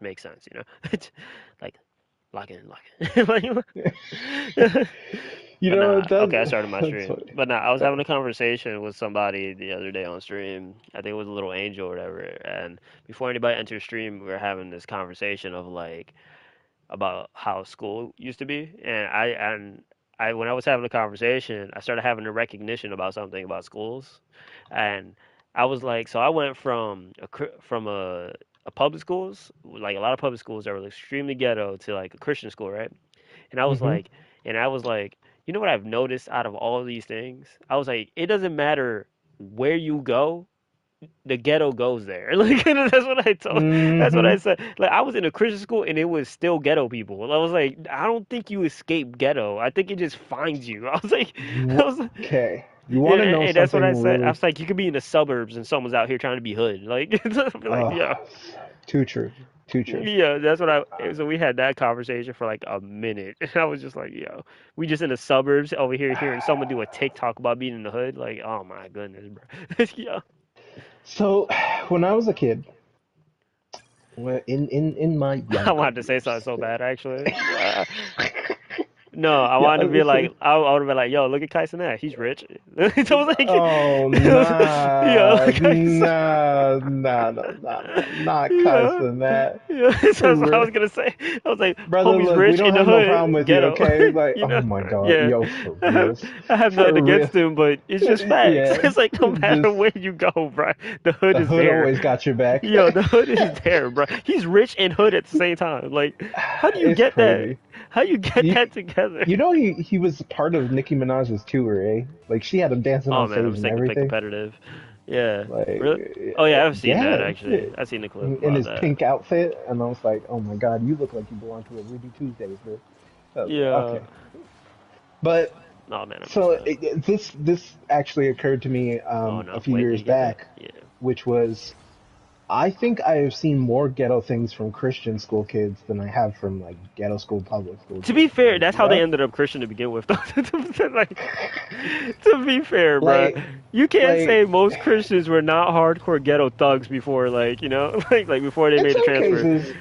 makes sense, you know. Like lock in, lock in. You But know nah, that okay, I started my that's stream. funny. But nah, I was Uh, having a conversation with somebody the other day on stream. I think it was a little angel or whatever. And before anybody entered stream, we were having this conversation of like about how school used to be. And I when I was having a conversation, I started having a recognition about something about schools. And I was like, so I went from a public schools, like a lot of public schools that were extremely ghetto to like a Christian school, right? And I was hmm like, and I was like, you know what I've noticed out of all of these things? I was like, it doesn't matter where you go, the ghetto goes there. Like that's what I told. That's what I hmm said. Like I was in a Christian school and it was still ghetto people. I was like, I don't think you escape ghetto. I think it just finds you. I was like, I was like, Okay, you and, want to know and that's what I something said. I really? was like, you could be in the suburbs and someone's out here trying to be hood. Like, I'd be like, Oh, yeah. too true, too true. Yeah, that's what I. So we had that conversation for like a minute, and I was just like, "Yo, we just in the suburbs over here hearing someone do a TikTok about being in the hood. Like, oh my goodness, bro." Yeah, So, when I was a kid, in my I younger wanted to say something years, so bad actually. No, I yeah, wanted to be like, I would have been like, "Yo, look at Kai Cenat. He's rich." So I was like, oh "Yo, nah, Kai Cenat." nah, not Yeah, cussing that. yeah. So that's what I was gonna say. I was like, Brother, "Homie's look, we rich don't in the have no problem hood, with you, ghetto." okay? Like, You oh know? my God, Yeah. yo, for I have, reals, I have nothing for real, against him, but it's just facts. yeah, It's like no matter just where you go, bro, the hood the is hood there. always got your back. Yo, the hood is there, bro. He's rich and hood at the same time. Like, how do you It's get that? crazy. How you get You that together? you know he was part of Nicki Minaj's tour, eh? Like she had him dancing Oh on man, I stage was and thinking pick everything. competitive. Yeah, Like, really? Oh yeah, I've seen that yeah, actually. I've seen the clip in about his that. pink outfit, and I was like, oh my God, you look like you belong to a Ruby Tuesdays, bro. I was like, Yeah. okay, but Oh man, I missed so that. this actually occurred to me Oh a no, few wait, did years you get that? back, Yeah. which was I think I have seen more ghetto things from Christian school kids than I have from like ghetto school public school To be kids. fair, Like, that's you how they know, ended up Christian to begin with. Though. Like, to be fair, bruh, like you can't like say most Christians were not hardcore ghetto thugs before, like like before they in made the some transfer. cases,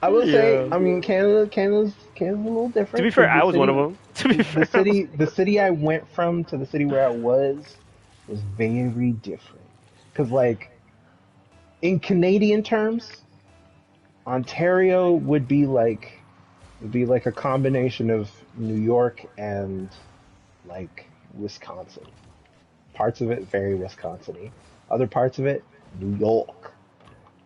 I will say, Yeah. I mean, Canada's a little To be different fair, because I was one of them. To be fair, I was. the city I went from to the city where I was very different. Because like in Canadian terms, Ontario would be like a combination of New York and like Wisconsin. Parts of it very Wisconsin-y. Other parts of it New York.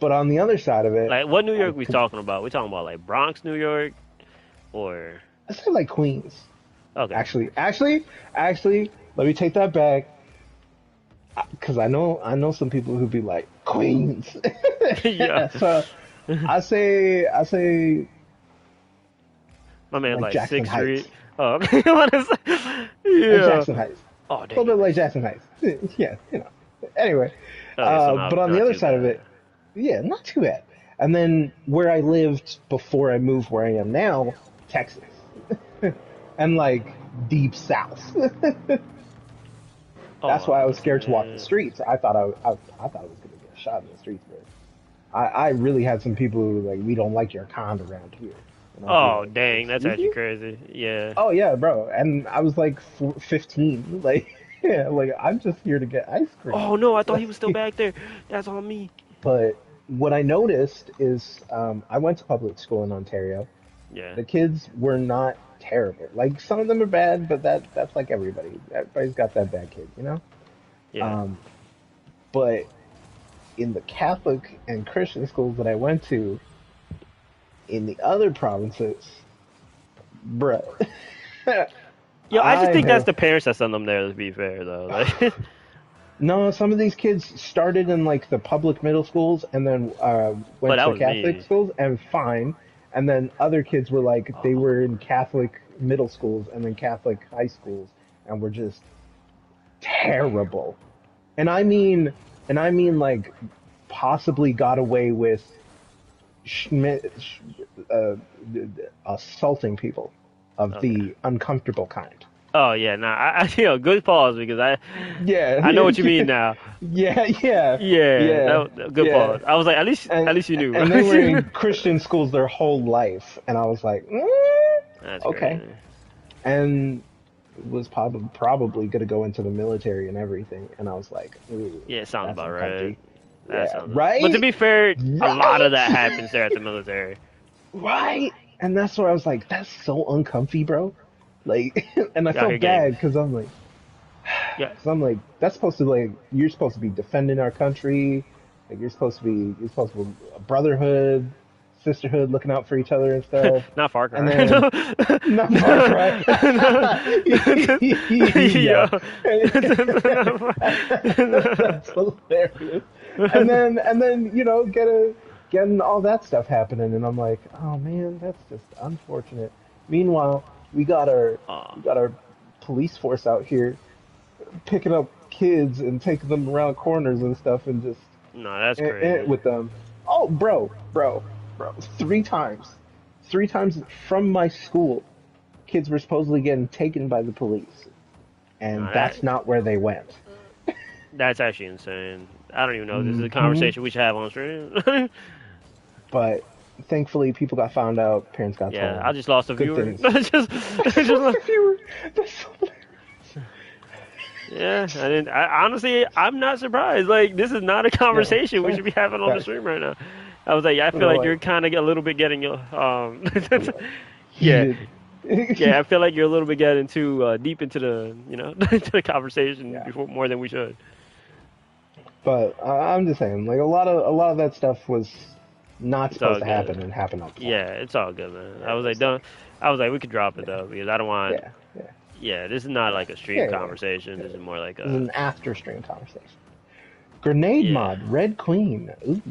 But on the other side of it, Like, what New York like we talking about? We talking about like Bronx, New York, or I say like Queens. okay, Actually, let me take that back because I know some people who be like Queens. yeah. So I say My man's like like Jackson Sixth Heights, Street. Oh, what is that? like Yeah. Jackson Heights, Oh a dang, little you bit like missed Jackson Heights. Yeah, you know. Anyway, it. Okay, so but not on the not other too side of bad. it, yeah, not too bad. And then where I lived before I moved where I am now, Texas, and like deep south. That's why I was Oh scared to walk the man. streets. I thought I was gonna get shot in the streets, bro. I really had some people who were like, we don't like your kind around here, and I'd be Oh like, dang, that's excuse actually me? crazy. Yeah. Oh yeah, bro. And I was like 15, like yeah, like I'm just here to get ice cream. Oh no, I thought he was still Like, back there. That's on me. but what I noticed is I went to public school in Ontario. Yeah. The kids were not terrible. Like some of them are bad, but that's like everybody. Everybody's got that bad kid, you know. Yeah. Um, but in the Catholic and Christian schools that I went to in the other provinces, bruh, Yo, I just I think that's have the parents that send them there. To be fair, though, like, no. Some of these kids started in like the public middle schools and then but went that to was Catholic me. schools and fine. And then other kids were like they Oh, were in Catholic middle schools and then Catholic high schools and were just terrible. And I mean, like possibly got away with Schmidt, uh, assaulting people of okay. the uncomfortable kind. Oh yeah, nah, good pause because Yeah, I know what you mean now. yeah, yeah, Yeah, yeah, good yeah. pause. I was like, And at least you knew. and they were in Christian schools their whole life, and I was like, That's okay. crazy. And was probably going to go into the military and everything, and I was like, ooh, Yeah, it sounds that's about right. uncomfy. That Yeah, sounds. But to right, be fair, a lot of right, that happens there at the military. right. And that's where I was like, that's so uncomfy, bro. Like, and I You out here felt getting, bad because yeah, that's supposed to like you're supposed to be defending our country. Like you're supposed to be a brotherhood, sisterhood, looking out for each other and stuff. not Far And Cry. then not Far Cry. Yo. Yeah. That's hilarious. And then getting all that stuff happening and I'm like, "Oh man, that's just unfortunate." Meanwhile, we got our Aw, we got our police force out here picking up kids and taking them around corners and stuff and just no, that's crazy. with them. Oh, bro, three times from my school, kids were supposedly getting taken by the police, No, and that's not where they went. that's actually insane. I don't even know if this is a Hmm. conversation we should have on stream. But thankfully, people got found out, parents got Yeah, I told. just lost a Good viewer. things. Just, If you were, that's so yeah, I didn't. Honestly, I'm not surprised. Like, this is not a yeah, conversation we fair, should be having on the fair. stream right now. I was like, yeah, I You feel know, like you're like kind of a little bit getting your yeah, heated. yeah. I feel like you're a little bit getting too deep into the into the conversation Yeah. before more than we should. But I'm just saying, like a lot of that stuff was not It's all supposed to good. happen and happened all the time. Yeah, it's all good, man. I And was like, it's like, don't. I was like, we could drop it yeah, though because I don't want. yeah, yeah, Yeah, this is not yeah, like a stream yeah, yeah. conversation. Yeah. This is more like This is a an after stream conversation. Grenade yeah. mod, Red Queen. Ooh.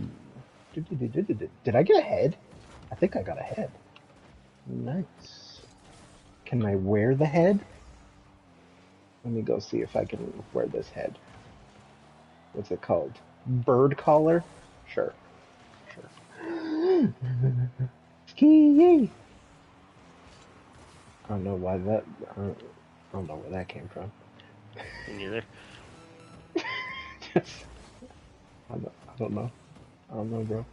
Did I get a head? I think I got a head. Nice. Can I wear the head? Let me go see if I can wear this head. What's it called? Bird collar? Sure, sure. Ski! I don't know why that. I don't know where that came from. Me neither. Just, I don't know. I don't know, bro.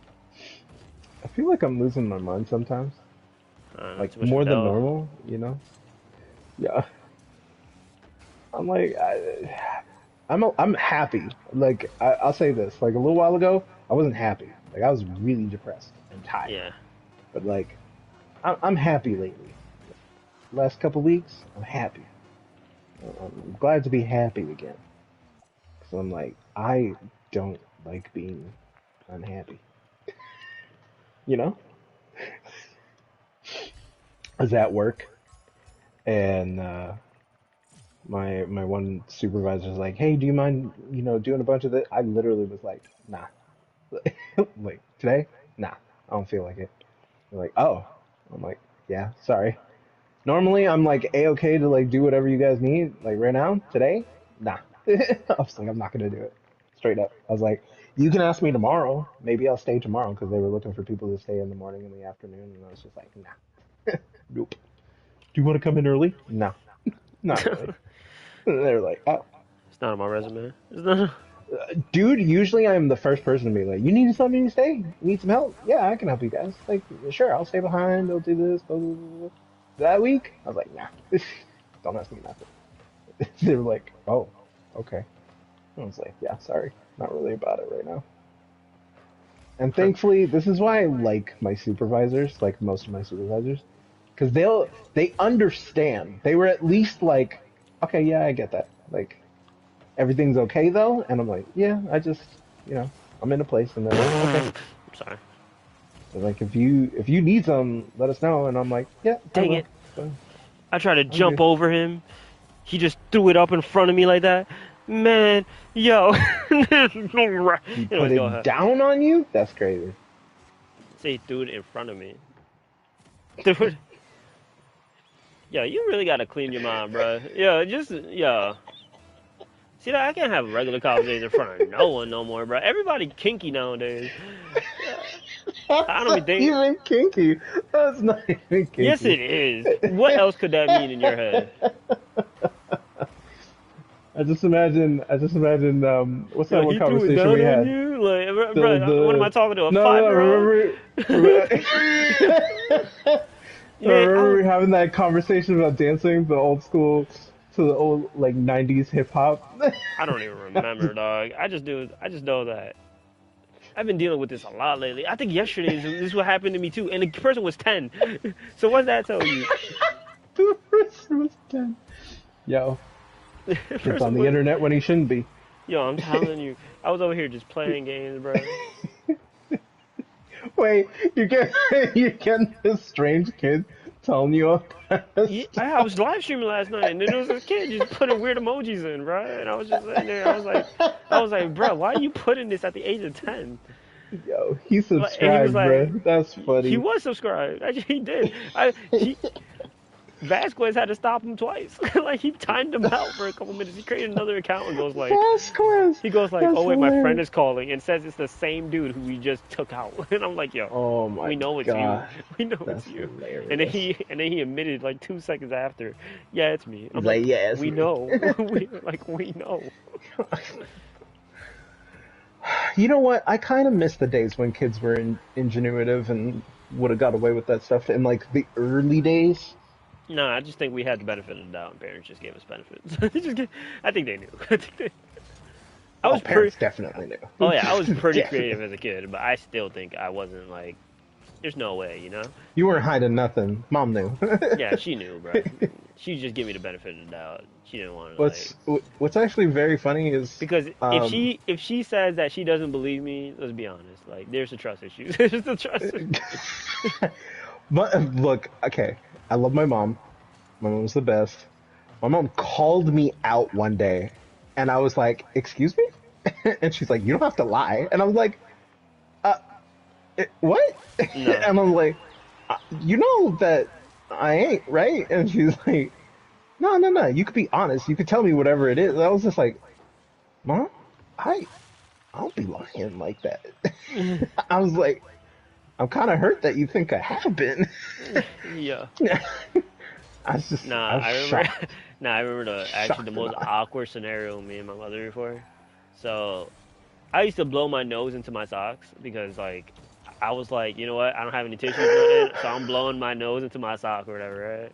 I feel like I'm losing my mind sometimes. I don't know. Too Like much more than Adele. normal, you know? Yeah. I'm like, I'm happy. Like I'll say this. Like a little while ago, I wasn't happy. Like I was really depressed and tired. Yeah. But like, I'm happy lately. Last couple weeks, I'm happy. I'm glad to be happy again. Cause I'm like, I don't like being unhappy. You know? I was at work and my one supervisor was like, "Hey, do you mind, doing a bunch of this?" I literally was like, "Nah." Like today, nah, I don't feel like it. They're like, "Oh," I'm like, "Yeah, sorry." Normally, I'm like a okay to like do whatever you guys need. Like right now, today, nah. I was like, I'm not gonna do it. Straight up. I was like, you can ask me tomorrow. Maybe I'll stay tomorrow because they were looking for people to stay in the morning and the afternoon, and I was just like, nah, nope. Do you want to come in early? No, not really. And they're like, oh, It's not on my resume. It's not. dude. Usually I'm the first person to be like, you need something to stay? You need some help? Yeah, I can help you guys. Like, sure, I'll stay behind. I'll do this. Blah, blah, blah, blah. That week, I was like, nah, don't ask me nothing. They were like, oh, okay. I was like, yeah, sorry, not really about it right now. And thankfully, this is why I like my supervisors, like most of my supervisors, because they understand. They were at least like, okay, yeah, I get that. Like everything's okay though, and I'm like, yeah, I just, I'm in a place, and they're like, okay. I'm sorry. They're like, if you need some, let us know, and I'm like, yeah, I Dang will. it! So I tried to I'm jump good. over him. He just threw it up in front of me like that. Man, yo. He put Anyways, go it ahead. down on you? That's crazy. Say he threw it in front of me. Dude, yo, you really gotta clean your mind, bro. Yo, just yo. See that I can't have regular conversations in front of no one no more, bro. Everybody kinky nowadays. I That's don't even not think. even kinky. That's not even Yes, kinky. it is. What else could that mean in your head? I just imagine, what's that Yo, one he threw it conversation down we on had? you, like, bro. What am I The talking to? A no, no, 5-year-old? Man, I remember was. we having that conversation about dancing, the old school to the old like '90s hip hop. I don't even remember, dog. I just do. I just know that I've been dealing with this a lot lately. I think yesterday this is what happened to me too, and the person was 10. So what does that tell you? The person was 10. Yo, The kid's on person the was. internet when he shouldn't be. Yo, I'm telling you, I was over here just playing games, bro. Wait, you get you get this strange kid telling you all Yeah, this I stuff. was live streaming last night, and then there was this kid just putting weird emojis in, bro. And I was just sitting there. I was like, bro, why are you putting this at the age of 10? Yo, he Like, and he was subscribed, bro. like, That's he funny. was subscribed. Actually, he did. Vasquez had to stop him twice. Like he timed him out for a couple minutes. He created another account and Vasquez. oh That's wait, my friend hilarious. is calling and says it's the same dude who we just took out. And I'm like, yo, Oh my we know it's you. god. We know it's That's you. And then hilarious. he admitted like 2 seconds after, yeah, it's me. I'm He's like, like, yeah, it's we me. know. We know. You know what? I kind of miss the days when kids were ingenuitive and would have got away with that stuff in like the early days. No, I just think we had the benefit of the doubt, and parents just gave us benefits. I think they knew. I think they. I Oh, was pretty. parents definitely Oh knew. yeah, I was pretty creative Definitely. as a kid, but I still think I wasn't like. There's no way, you know. You weren't hiding nothing. Mom knew. Yeah, she knew, bro. She just gave me the benefit of the doubt. She didn't want to like. What's actually very funny is Because um if she says that she doesn't believe me, let's be honest. Like, there's a trust issue. There's a trust issue. but look, okay. I love my mom. My mom's the best. My mom called me out one day and I was like, "Excuse me?" And she's like, "You don't have to lie." And I was like, "Uh what?" No, And I'm like, "You know that I ain't, right?" And she's like, "No, no, no. You could be honest. You could tell me whatever it is." And I was just like, "Mom, I I don't be lying like that." I was like, "I'm kind of hurt that you think I have been." yeah. I Nah, was I remember. shocked, Nah, I remember the shocked and most I. awkward scenario with me and my mother before. So I used to blow my nose into my socks because like I was like, you know what? I don't have any tissues, nothing, so I'm blowing my nose into my sock or whatever, right?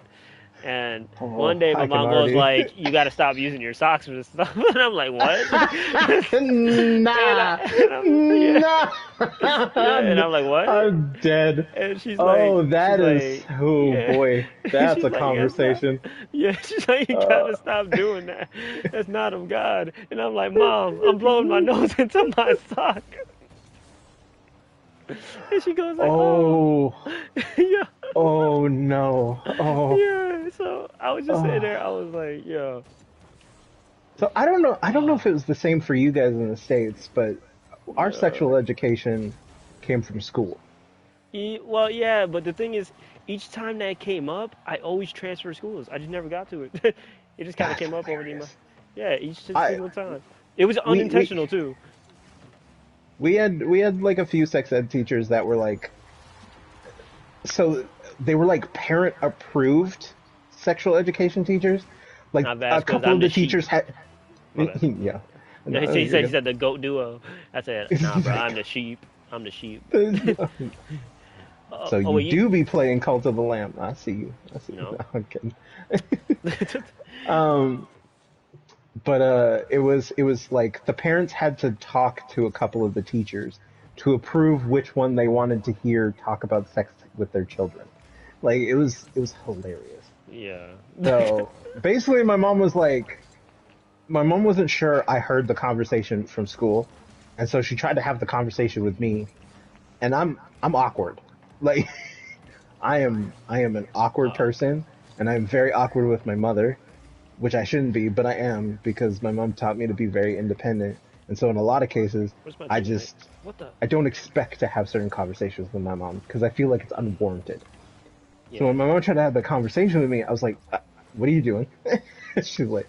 And Oh, one day my I can mom goes already. like, "You got to stop using your socks for this stuff," and I'm like, "What?" Nah, and yeah, nah. yeah, and I'm like, "What?" I'm dead. And Oh, she's that is, like, oh yeah. boy, that's She's a like, you gotta stop. conversation. Yeah, she's like, you Uh, gotta stop doing that. That's not of God. And I'm like, Mom, I'm blowing my nose into my sock. And she goes like, oh, oh, yeah, oh no, oh, yeah. So I was just sitting there. I oh. was like, yo, So I don't know. I don't know if it was the same for you guys in the States, but our yeah. sexual education came from school. Well, yeah, but the thing is, each time that came up, I always transferred schools. I just never got to it. It just kind of That's came up over the. hilarious. Yeah, each I single time. It was we we unintentional too. we had like a few sex ed teachers that were like, so they were like parent approved sexual education teachers. Like Not a Vasquez. couple I'm of the the sheep. teachers had, My bad. yeah. No, No, he you're said he good. said the goat duo. I said, nah, He's bro, like, I'm the sheep. I'm the sheep. so Oh you wait, do be playing Cult of the Lamb. I see you. I see you. no. No, I'm kidding. Um, but it was like the parents had to talk to a couple of the teachers to approve which one they wanted to hear talk about sex with their children. Like it was hilarious. Yeah. So basically, my mom wasn't sure I heard the conversation from school, and so she tried to have the conversation with me, and I'm awkward. Like I am an awkward Oh, person, and I'm very awkward with my mother, which I shouldn't be, but I am because my mom taught me to be very independent. And so in a lot of cases, where's my I teammate? just What the? I don't expect to have certain conversations with my mom because I feel like it's unwarranted. So Yeah. when my mom tried to have the conversation with me, I was like, "What are you doing?" She's like,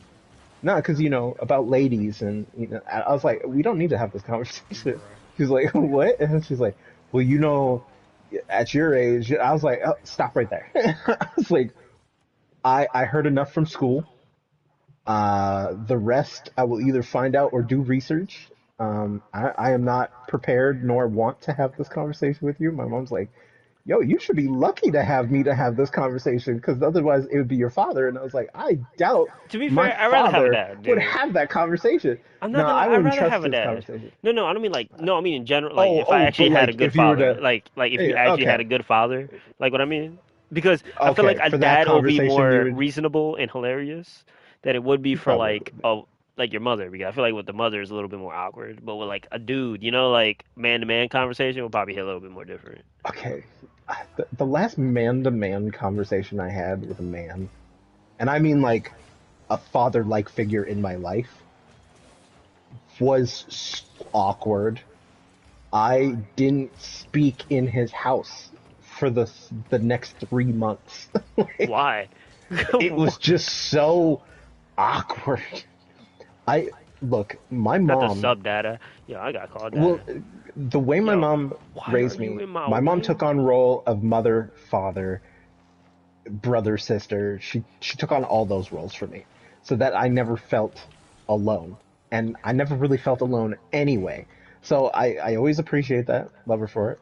"No, because you know about ladies," and you know, I was like, "We don't need to have this conversation." Bruh. She's like, "What?" And she's like, "Well, you know, at your age," I was like, "Oh, stop right there." I was like, I heard enough from school. The rest I will either find out or do research. I am not prepared nor want to have this conversation with you. My mom's like, yo, you should be lucky to have me to have this conversation because otherwise it would be your father. And I was like, I doubt To be my fair, I'd rather have a father dad, would dude. have that conversation. I'm No, not gonna lie, I I'd wouldn't rather trust have a this dad. conversation. No, I don't mean like no, I mean in general, like Oh, if I oh, but actually had a like good if you were father, to, like if you yeah, actually had okay, a good father, like what I mean? Because I feel like okay, a for that dad will be conversation, you more would reasonable and hilarious than it would be for probably. like your mother. Because I feel like with the mother is a little bit more awkward, but with like a dude, you know, like man to man conversation will probably hit a little bit more different. Okay, the last man-to-man conversation I had with a man, and I mean like a father-like figure in my life, was awkward. I didn't speak in his house for the next 3 months. Like, Why? it was just so awkward. I look, my Not the mom. sub data. Yo, I got called Well, that. the way my Yo, mom why are raised you me, in my my mom way? took on role of mother, father, brother, sister. She took on all those roles for me, so that I never felt alone, and I never really felt alone anyway. So I always appreciate that, love her for it.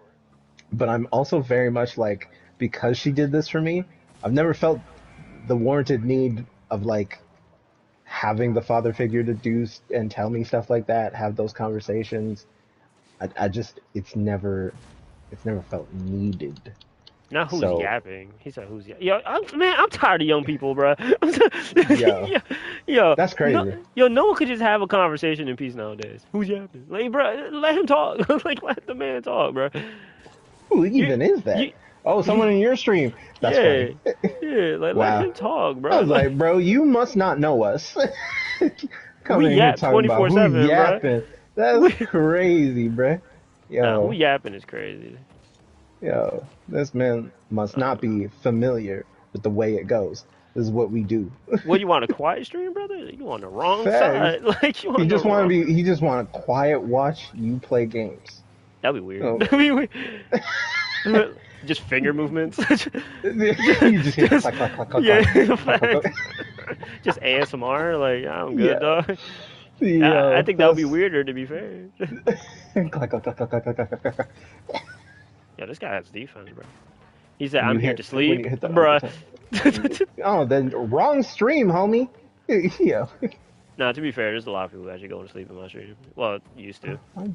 But I'm also very much like, because she did this for me, I've never felt the warranted need of like having the father figure to do and tell me stuff like that, have those conversations. I just it's never felt needed. Not who's So yapping. He said who's yapping. Yo, man, I'm tired of young people, bro. yeah, yo, yo, that's no, crazy. yo, no one could just have a conversation in peace nowadays. Who's yapping? Like, bro, let him talk. Like, let the man talk, bro. Who You, even is that? you, Oh, someone in your stream. That's yeah, funny. yeah. Like, let Wow. him talk, I bro. was like, bro, you must not know us. We Coming in here yap talking about who 24/7, bro. yapping. That's We, crazy, bruh. nah, who Yo, yapping is crazy. yo, this man must not Uh, be familiar with the way it goes. This is what we do. what you want a quiet stream, brother? You on the wrong Facts. side. Like you on the wrong. He just want to quiet watch you play games. That'd be weird. Oh. That'd be weird. Just finger movements. You just hear just clack clack clack clack yeah, clack clack clack facts. clack. Just ASMR. Like I'm good, Yeah. dog. I Yo, think that would be that's weirder to be fair. clack clack clack clack clack clack clack clack. Yeah, this guy has defense, bro. He said, When "I'm you here to hit when sleep, you hit the bruh." overtime. Oh, then wrong stream, homie. Yeah. Nah, to be fair, there's a lot of people actually going to sleep in my stream. Well, used to. I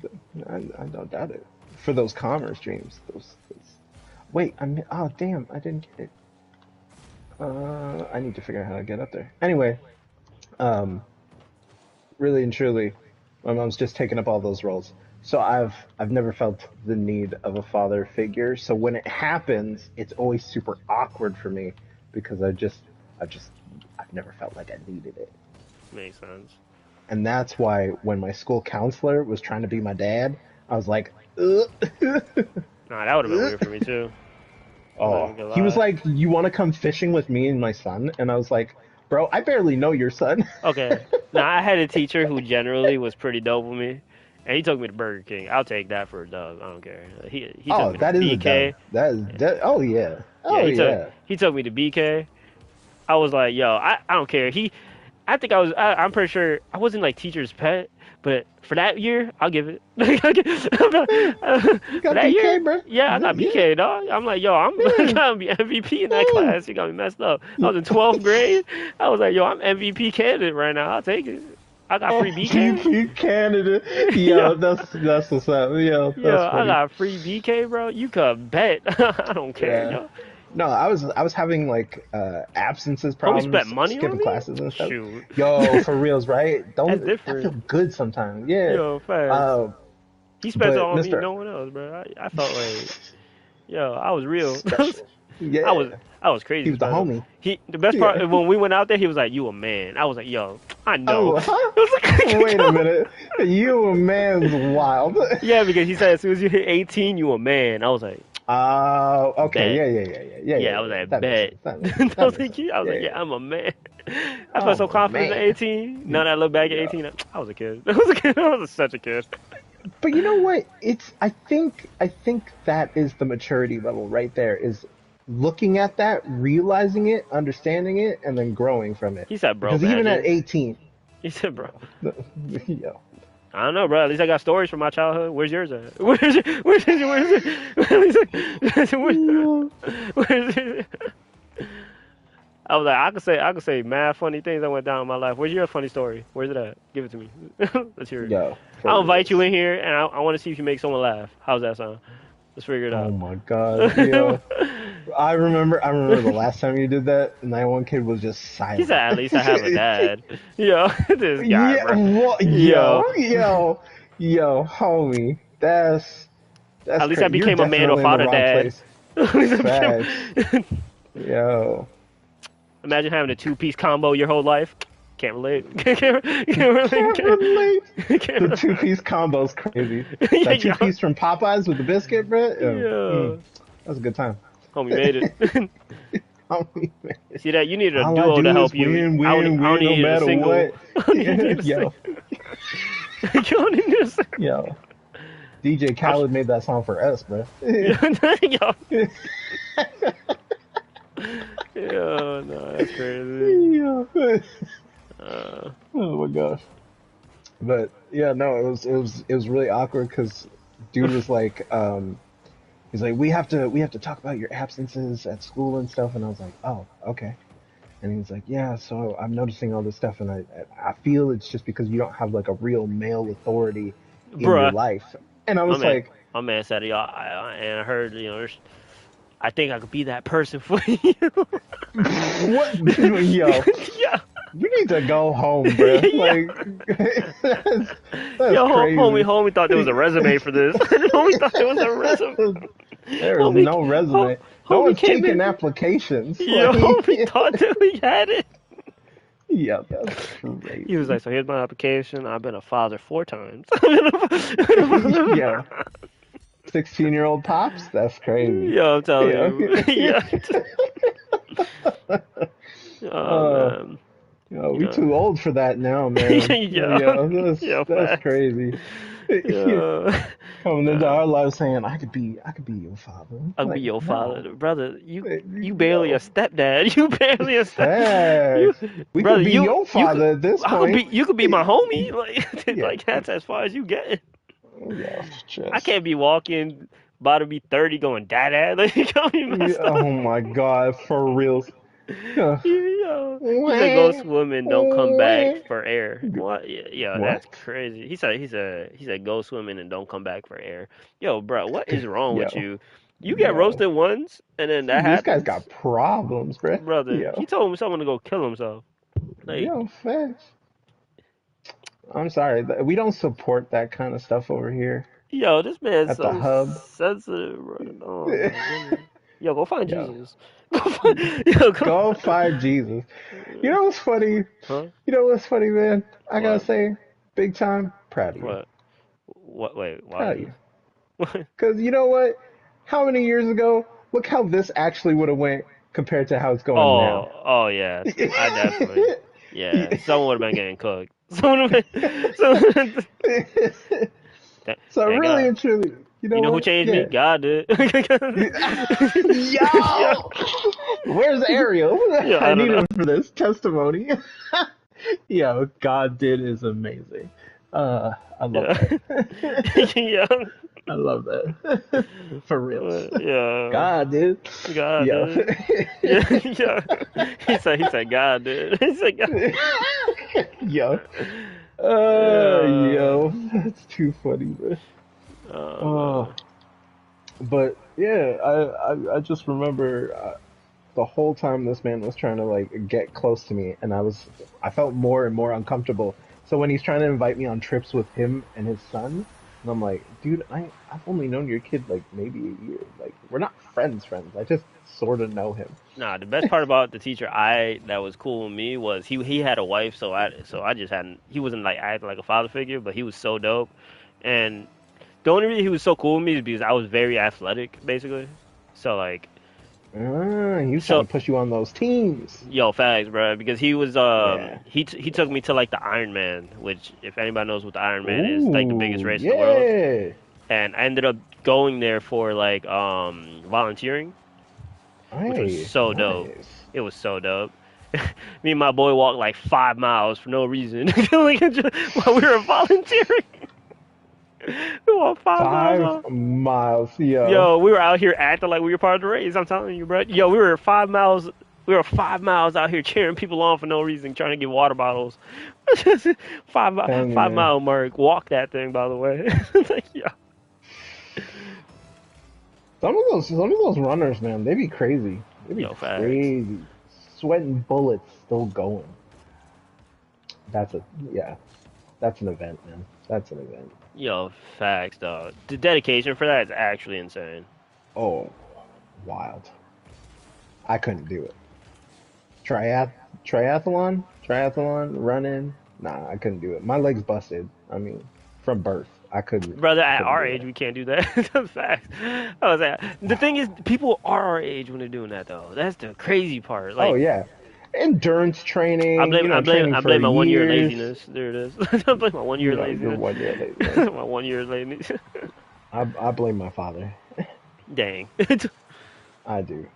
don't doubt it. For those commerce streams, wait, oh damn, I didn't get it. I need to figure out how to get up there. Anyway, um, really and truly, my mom's just taken up all those roles. So I've never felt the need of a father figure. So when it happens, it's always super awkward for me because I just I've never felt like I needed it. Makes sense. And that's why when my school counselor was trying to be my dad, I was like, ugh. Nah, that would have been weird for me too. I'm not Oh, even gonna he was lie. like, "You want to come fishing with me and my son?" And I was like, "Bro, I barely know your son." Okay. Now I had a teacher who generally was pretty dope with me, and he took me to Burger King. I'll take that for a dub. I don't care. He took Oh, me to that is a dub. BK. That is that. Oh yeah. Yeah, Oh yeah. he took me to BK. I was like, yo, I don't care. I think I'm pretty sure I wasn't like teacher's pet, but for that year, I'll give it. You For got that BK, year, bro. yeah, I got Yeah. BK, dog. I'm like, yo, I'm Yeah. gonna be MVP in that Yeah. class. You got me messed up. I was in 12th grade. I was like, yo, I'm MVP candidate right now. I'll take it. I got free BK. MVP Canada. yo, Yo, that's what's up. Yo, yo, that's I funny. got free BK, bro. You could bet. I don't care, Yeah. yo. No, I was having like absences Homie spent problems, money on skipping me. classes and stuff. Shoot, Yo, for reals, right? that's Don't that feel different. good sometimes? Yeah. Yo, facts. Uh, He spent it but on me, Mister no one else, bro. I felt like, yo, I was real. Special, I was, yeah, I was he crazy was the special. homie. The best part Yeah. when we went out there, he was like, "You a man." I was like, "Yo, I know." Oh, huh? It was Wait a like, minute. You a man's wild. yeah, because he said as soon as you hit 18, you a man. I was like, Okay, bet. yeah. Yeah, I was like, That makes bet. sense. That makes sense. I That was makes like, sense. I was like, Yeah. yeah, I'm a man. I felt so Oh confident at man. 18. Now that I look back at Yeah. 18, I was a kid. I was a kid. I was such a kid. But you know what? I think that is the maturity level right there. Is looking at that, realizing it, understanding it, and then growing from it. He said, bro, Because even at imagine. 18, He said, bro. yo, yo, I don't know, bro. At least I got stories from my childhood. Where's yours at? Where's yours? I was like, I could say mad funny things that went down in my life. Where's your funny story? Where's it at? Give it to me. Let's hear it. yo, for I'll invite you reals. in here, and I want to see if you make someone laugh. How's that sound? Let's figure it Oh out. my God, yo. I remember the last time you did that, and that one kid was just He said, silent. at least I have a dad. Yo, this guy, Yeah, bro. what, Yo, yo, that's at least I crazy. You're became a man definitely in the without a wrong dad. place. At least I Facts. became. Yo, Imagine having a two-piece combo your whole life. Can't relate. Can't relate. can't relate. Can't The relate. two-piece combo's crazy. That Yeah, two-piece from Popeyes with the biscuit, bro. yeah. That was a good time. Homie made it. Homie, See that? You needed a all I duo to do is help you. win, I win, win, only no needed a matter single. what. I only needed a Yo, single. You only needed a single. yo. DJ I'm, Khaled made that song for us, bro. yo, yo, no, that's crazy. Yo. Uh, Oh my gosh. But yeah, no, it was really awkward because dude was like, he's like, we have to talk about your absences at school and stuff, and I was like, oh, okay. And he's like, yeah, so I'm noticing all this stuff, and I feel it's just because you don't have like a real male authority in your bruh, life. And I my was man, like, my man said, y'all, and I heard, I think I could be that person for you. what, yo, Yeah, you need to go home, bro. yeah. Like, that's, that's Yo, homie, crazy. homie thought there was a resume for this. Homie thought there was a resume. There is Homie, no resume. No homie one's came taking in. applications. Yo, homie Like, thought that we had it. yeah, that's He was crazy. like, so here's my application. I've been a father 4 times. Yo, 16-year-old pops? That's crazy. Yo, I'm telling Yeah. you. Yeah. Oh uh, man. we Yeah. too old for that now, man. Yo. Yeah, that's Yo, that's facts. crazy. Yo. Coming into Uh, our lives saying, I could be your father. I'll be Like, your no. father, brother. You barely a Yo, stepdad. You barely a step. You, facts. We brother. could be You your you could. father at this I could be. point. You could be my homie. Like Yeah, like that's as far as you get. yeah, I just. can't be walking, about to be 30, going dad. Like you got me Yeah, messed up. oh my God, for reals. Yeah. Yo, he said go Wah, swimming, don't come back wah. for air. What? Yeah, What? that's crazy. He said go swimming and don't come back for air. Yo, bro, what is wrong with Yo, you? You get yo. roasted once and then that This guy's happens, got problems, bruh. brother. Yo, He told someone to go kill himself. Like, yo, facts. I'm sorry, we don't support that kind of stuff over here yo, this man's at the so hub. sensitive, bro. Oh my goodness. Yo, go find Yo, Jesus. Yo, go. go find Jesus. You know what's funny? Huh? You know what's funny, man? I gotta What? say, big time, proud of you. What? What? Wait, Proud of why? you. What? Cause you know what? How many years ago? Look how this actually would have went compared to how it's going now. Oh yeah. I definitely, yeah. Someone would have been getting cooked. Someone would have been, thank, So thank really God. and truly, you know You know who what? changed me? Yeah. God did. Yeah, Yo! Where's Ariel? yeah. I I don't need know. him for this testimony. Yo, God did is amazing. I love Yeah, that. yeah, I love that. For reals. yeah. God did. God Yo. did. Yeah, yeah. He said God did. He said God. Yo. Yeah. Yo. That's too funny, bro. Oh Oh, man. but yeah, I just remember the whole time this man was trying to like get close to me, and I felt more and more uncomfortable. So when he's trying to invite me on trips with him and his son, and I'm like, dude, I've only known your kid like maybe a year. Like we're not friends. I just sort of know him. Nah, the best part about the teacher I that was cool with me was he had a wife, so I just hadn't. He wasn't like acting like a father figure, but he was so dope. And the only reason he was so cool with me is because I was very athletic, basically. So like, He was trying so to push you on those teams. yo, facts, bro. Because he was Yeah. he took me to like the Iron Man, which if anybody knows what the Iron Man is, like the biggest Ooh, race in the world. yeah. And I ended up going there for like volunteering. which was Hey, so dope. nice. It was so dope. Me and my boy walked like 5 miles for no reason, like, while we were volunteering. We walked 5 miles Five off. miles, yo. Yo, we were out here acting like we were part of the race. I'm telling you, bro. Yo, we were 5 miles. We were 5 miles out here cheering people on for no reason, trying to get water bottles. Telling you, Five man. mile mark. Walk that thing, by the way. Like, yo, Some of those runners, man, they be crazy. They be yo, facts. crazy. Sweating bullets, still going. That's a yeah. That's an event, man. That's an event. Yo, facts, dog. The dedication for that is actually insane. Oh, wild. I couldn't do it. Triath triathlon, running. Nah, I couldn't do it. My legs busted. I mean, from birth, I Brother, at couldn't our do age, it. we can't do that. That's facts. I was like, the thing is, people are our age when they're doing that, though. That's the crazy part. Oh Like, yeah, endurance training. Training I for blame my 1 year years. laziness. There it is. I blame my 1 year You're laziness. 1 year late, man. My 1 year laziness. I blame my father. Dang. I do.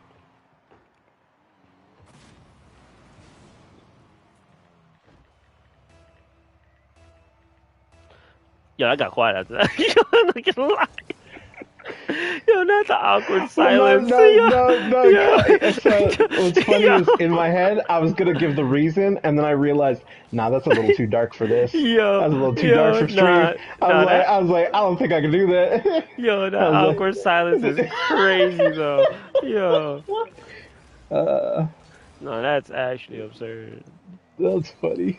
Yo, I got quiet after that. Yo, I'm not gonna lie. Yo, not the awkward Well, no, silence. no, Yo, no, no. yo, So what's funny yo, is in my head, I was gonna give the reason, and then I realized, nah, that's a little too dark for this. yo, That's a little too dark yo, for stream. nah, nah, that, I was like, I don't think I can do that. yo, I that was awkward silence is like, crazy though. Yo, uh, no, that's actually absurd. that's funny.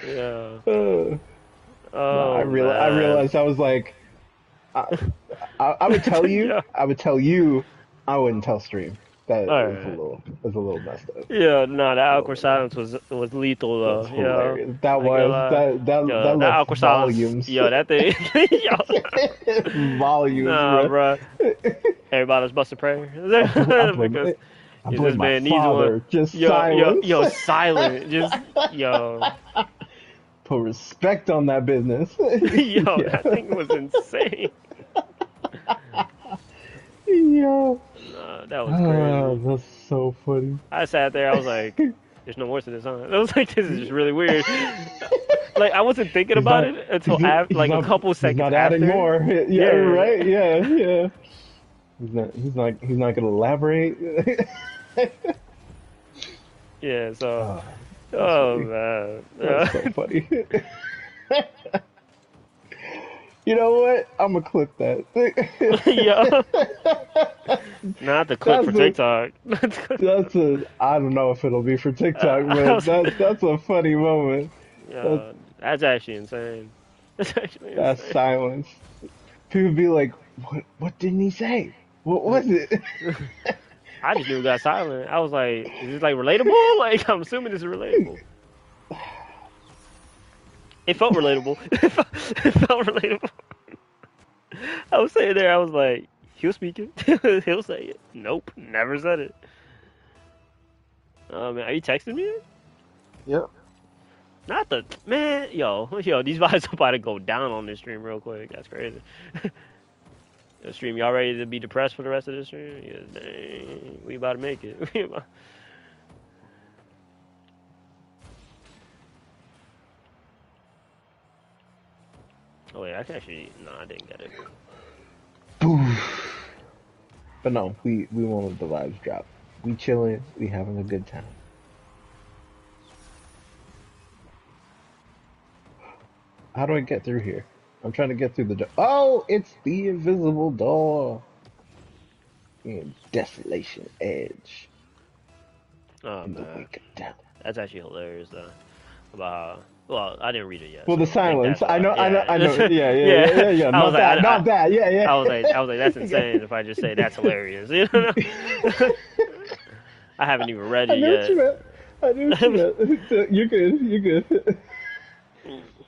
Yeah. Uh, no, Oh I man. realized I was like, I, I would tell you, Yeah. I wouldn't tell stream. That All is right. a little messed up. Yeah, no, that A awkward little silence was lethal That's though. Yeah, hilarious. That I gonna was lie. Yo, that that left awkward silence. volumes. Yo, that thing. Yo, Volumes, nah, bro. bruh. Everybody's busting prayer I because blame this my man needs one. father. Just Yo, silence. yo, silent. Just yo, Put respect on that business. yo. Yeah. That thing was insane. Yeah. Nah, that was Ah, crazy. that's so funny. I sat there. I was like, "There's no more to this, huh?" I was like, "This is just really weird." Like I wasn't thinking He's about not. it until He's like a not. couple He's seconds not adding after. more. Yeah. Yeah, Right. Yeah. Yeah. He's not. He's not going to elaborate. yeah. So, Ah, that's oh funny. man, That's so funny. You know what? I'm gonna clip that. yeah. Not the clip that's for a TikTok. that's a I don't know if it'll be for TikTok, I but was, that's a funny moment. That's yeah, that's actually insane. That's actually that's insane. silence. People be like, what didn't he say? What was it? I just knew it got silent. I was like, is this like relatable? Like, I'm assuming this is relatable. It felt relatable. It felt relatable. I was sitting there. I was like, he'll speak it. He'll say it. Nope, never said it. Man, are you texting me? Yep. Not the man, yo. These vibes about to go down on this stream real quick. That's crazy. The stream, y'all ready to be depressed for the rest of this stream? Yeah, dang, we about to make it. Oh wait, I can actually. No, I didn't get it. But no, we won't let the vibes drop. We chilling. We having a good time. How do I get through here? I'm trying to get through the door. Oh, it's the invisible door. In Desolation Edge Oh in the man, wake of doubt. that's actually hilarious though. About how. Well, I didn't read it yet, Well, so the I think silence. that's why. I know. Yeah, Yeah, yeah, yeah, yeah. yeah, yeah. I was Not like, that, not that. Yeah, I was like, that's insane. If I just say that's hilarious, you know. yeah. I haven't even read I it know what you yet. meant. I know what you meant. You're good. You're good.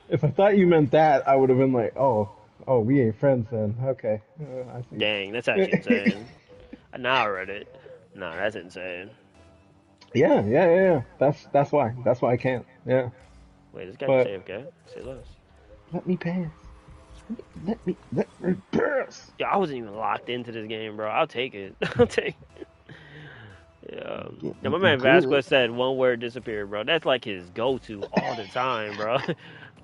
If I thought you meant that, I would have been like, oh, we ain't friends then. Okay, I Dang, that's actually see. insane. Now I read it. No, that's insane. Yeah. That's why. That's why I can't. Yeah, Wait, this guy just but AFK? Say less. let me pass. Let me pass. Yeah, I wasn't even locked into this game, bro. I'll take it. I'll take. Yeah. Yeah, my man Good. Vasquez said one word disappear, bro. That's like his go-to all the time, bro.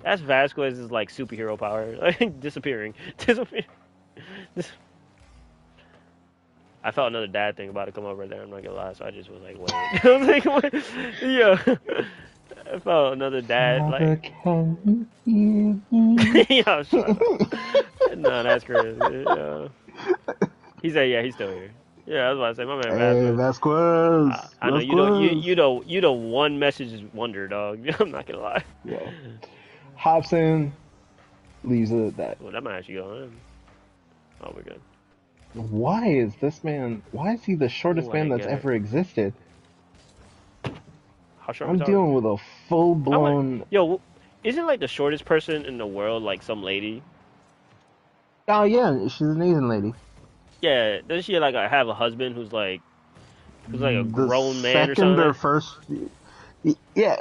That's Vasquez's like superhero power, like disappearing, disappear. Dis- I felt another dad thing about to come over there. I'm not gonna lie, so I just was like, wait. I was like, what? Yeah. I felt another dad Father, like, can you hear me? yo, shut up. No, that's crazy. Yeah. He said, yeah, he's still here. Yeah, I was about to say, my man Hey, Vasquez. Vasquez. I know you don't. Vasquez. You the one message wonder, dog. I'm not gonna lie. Yeah. Hops in, leaves it at that. Well, that might actually go in. Oh, we're good. Why is this man? Why is he the Ooh, shortest I man didn't that's get it. ever existed? How short we I'm talking? dealing with a full How much? blown. Yo, isn't like the shortest person in the world like some lady? Oh yeah, she's an Asian lady. Yeah, doesn't she like have a husband who's like a The grown man or second or something? first. Yeah.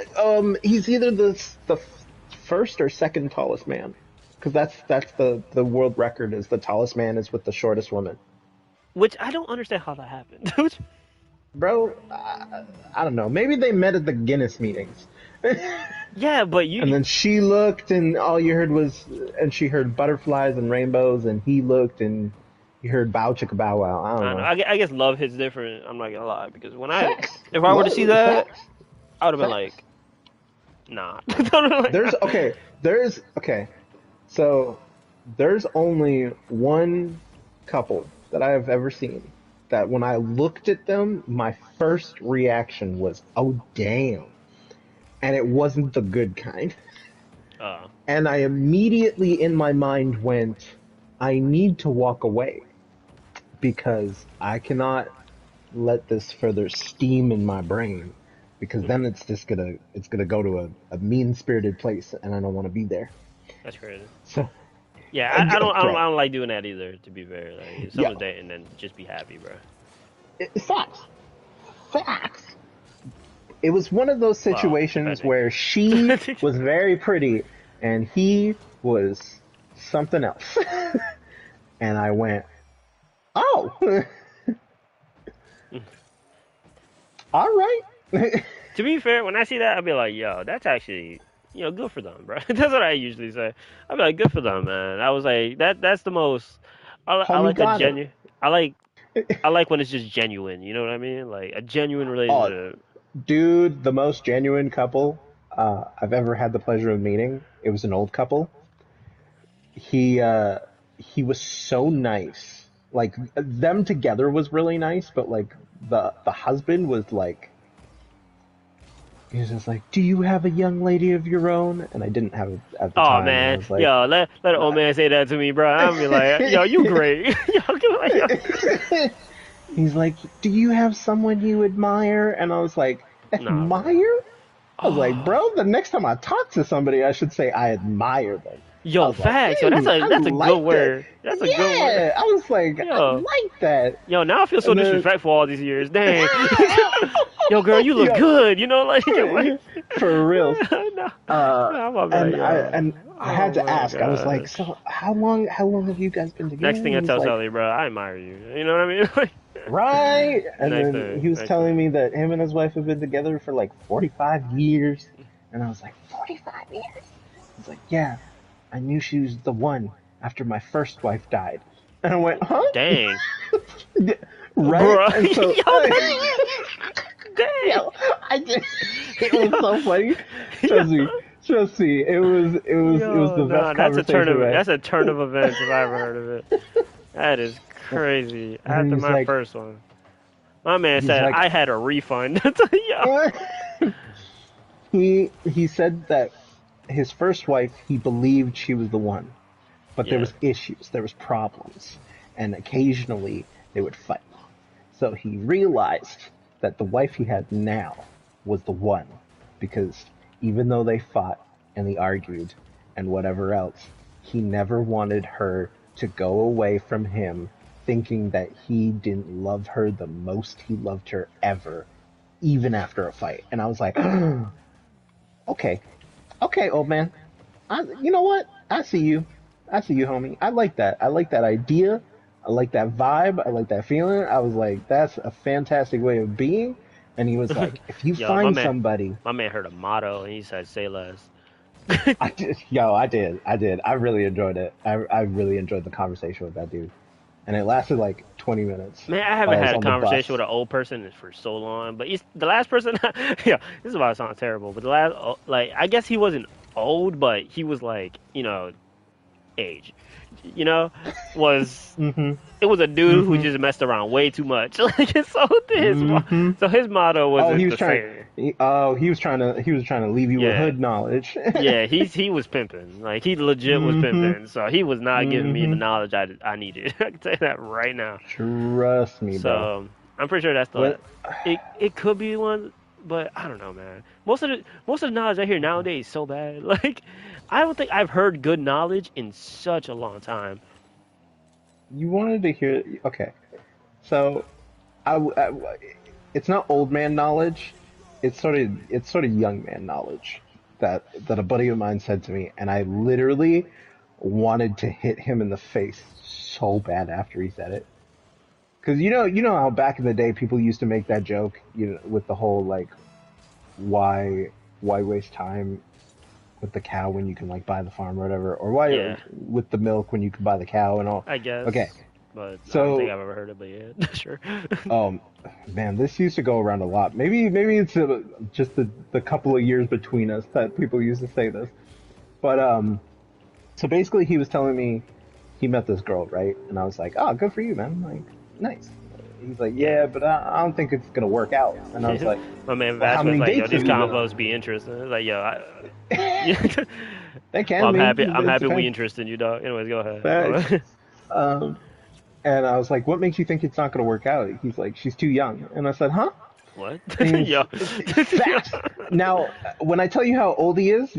He's either the first or second tallest man, because that's the world record is the tallest man is with the shortest woman. Which I don't understand how that happened. Which- Bro, I don't know. Maybe they met at the Guinness meetings. yeah, but And then she looked, and all you heard was, and she heard butterflies and rainbows, and he looked, and you heard bow chicka bow wow. I I don't don't know. know. I guess love hits different. I'm not gonna lie because Facts. if I were to see Love, that, facts. I would have been Facts. like, nah. There's okay. There's okay. So there's only one couple that I have ever seen that when I looked at them, my first reaction was, "Oh damn," and it wasn't the good kind. uh, And I immediately in my mind went, I need to walk away because I cannot let this further steam in my brain because then it's gonna go to a mean spirited place and I don't want to be there. that's crazy. So, Yeah, I bro, don't like doing that either. To be fair, like if yeah, someone's dating, then just be happy, bro. it's facts, facts. It was one of those Wow, bad situations thing. where she was very pretty and he was something else, and I went, oh, all right. To be fair, when I see that, I'll be like, yo, that's actually, good for them, bro. That's what I usually say. I'll be like, good for them, man. I was like, that's the most. I Homie like a got it. genuine. I like when it's just genuine. You know what I mean? Like a genuine Oh, relationship. dude, the most genuine couple I've ever had the pleasure of meeting. It was an old couple. He uh, he was so nice. Like them together was really nice, but like the husband was like he was just like, "Do you have a young lady of your own?" And I didn't have it at the Oh time, and I man, was like, yo, let an old man say that to me, bro. I'm be like, yo, you great. Yo, give me like, yo. he's like, "Do you have someone you admire?" And I was like, Nah, bro. "Admire?" I was like, Oh, "Bro, the next time I talk to somebody, I should say I admire them." I yo, was like, facts. Yo, I that's a good like that. word. That's a good word. Yeah, I was like, I Yo, like that. yo, now I feel so And then, disrespectful all these years. Dang. Yo, girl, you look yo, good. You know, like, yo, like, for reals. no, Uh, no, I'm gonna be like, and yo, I had oh to my ask. I was like, gosh. "So how long have you guys been together?" Next thing And I he's tell like, Shelly, bro, I admire you. You know what I mean? Like, "Right." And next then thing, he was next telling thing. me that him and his wife have been together for like 45 years. And I was like, 45 years? He's like, "Yeah, I knew she was the one after my first wife died." And I went, "Huh?" Dang, Right? bro, And so, yo, that's dang, yeah, it was so funny. yo, Trust me, trust me. It was yo, the best no, that's a turn conversation, of man. that's a turn of events if I ever heard of it. That is crazy. And then After my first one, my man he's said like, I had a refund. Yo, he said that his first wife, he believed she was the one, but there yeah, was issues, there was problems, and occasionally they would fight. So he realized that the wife he had now was the one, because even though they fought and they argued and whatever else, he never wanted her to go away from him thinking that he didn't love her the most he loved her ever, even after a fight. And I was like, okay, okay, old man. You know what? I see you. I see you, homie. I like that. I like that idea. I like that vibe. I like that feeling. I was like, that's a fantastic way of being. And he was like, if you Yo, my find man, somebody, my man heard a motto and he said, "Say less." I did, yo, I did. I really enjoyed it. I really enjoyed the conversation with that dude. And it lasted like 20 minutes Man, I while haven't I was had a on the bus. conversation with an old person for so long. But the last person, yeah, this is about to sound terrible. But the last, like, I guess he wasn't old, but he was like, age. You know, was Mm-hmm. it was a dude who Mm-hmm. just messed around way too much. Like, Mm-hmm. so his motto Oh, he wasn't was the trying. same. He was trying to leave you with Yeah, hood knowledge. yeah, he was pimping. Like he legit was Mm-hmm. pimping. So he was not giving me the Mm-hmm. knowledge I needed. I can tell you that right now. Trust me, bro. So I'm pretty sure that's the What? it could be one, but I don't know, man. Most of the knowledge I hear nowadays is so bad. Like I don't think I've heard good knowledge in such a long time. You wanted to hear? Okay, so it's not old man knowledge. It's sort of young man knowledge that a buddy of mine said to me, and I literally wanted to hit him in the face so bad after he said it. Because you know how back in the day people used to make that joke, with the whole like, why why waste time with the cow when you can like buy the farm or whatever, or why Yeah, with the milk when you can buy the cow and all. I guess, Okay, but I don't think so I've ever heard it. But yeah, sure. um, man, this used to go around a lot. Maybe it's just the couple of years between us that people used to say this. But so basically he was telling me he met this girl, right? And I was like, oh, good for you, man. Like, nice. He's like, Yeah. yeah, but I don't think it's gonna work out. And I was like, My man well, how Vasquez many like, yo, dates these have you been convos on? be interesting. Like, yo, yeah. They Well, can I'm be. happy. I'm It happy we depends. interested in you, dog. Anyways, go Facts. ahead. Um, and I was like, what makes you think it's not gonna work out? He's like, she's too young. And I said, huh? What? And Yo. facts. Now, when I tell you how old he is,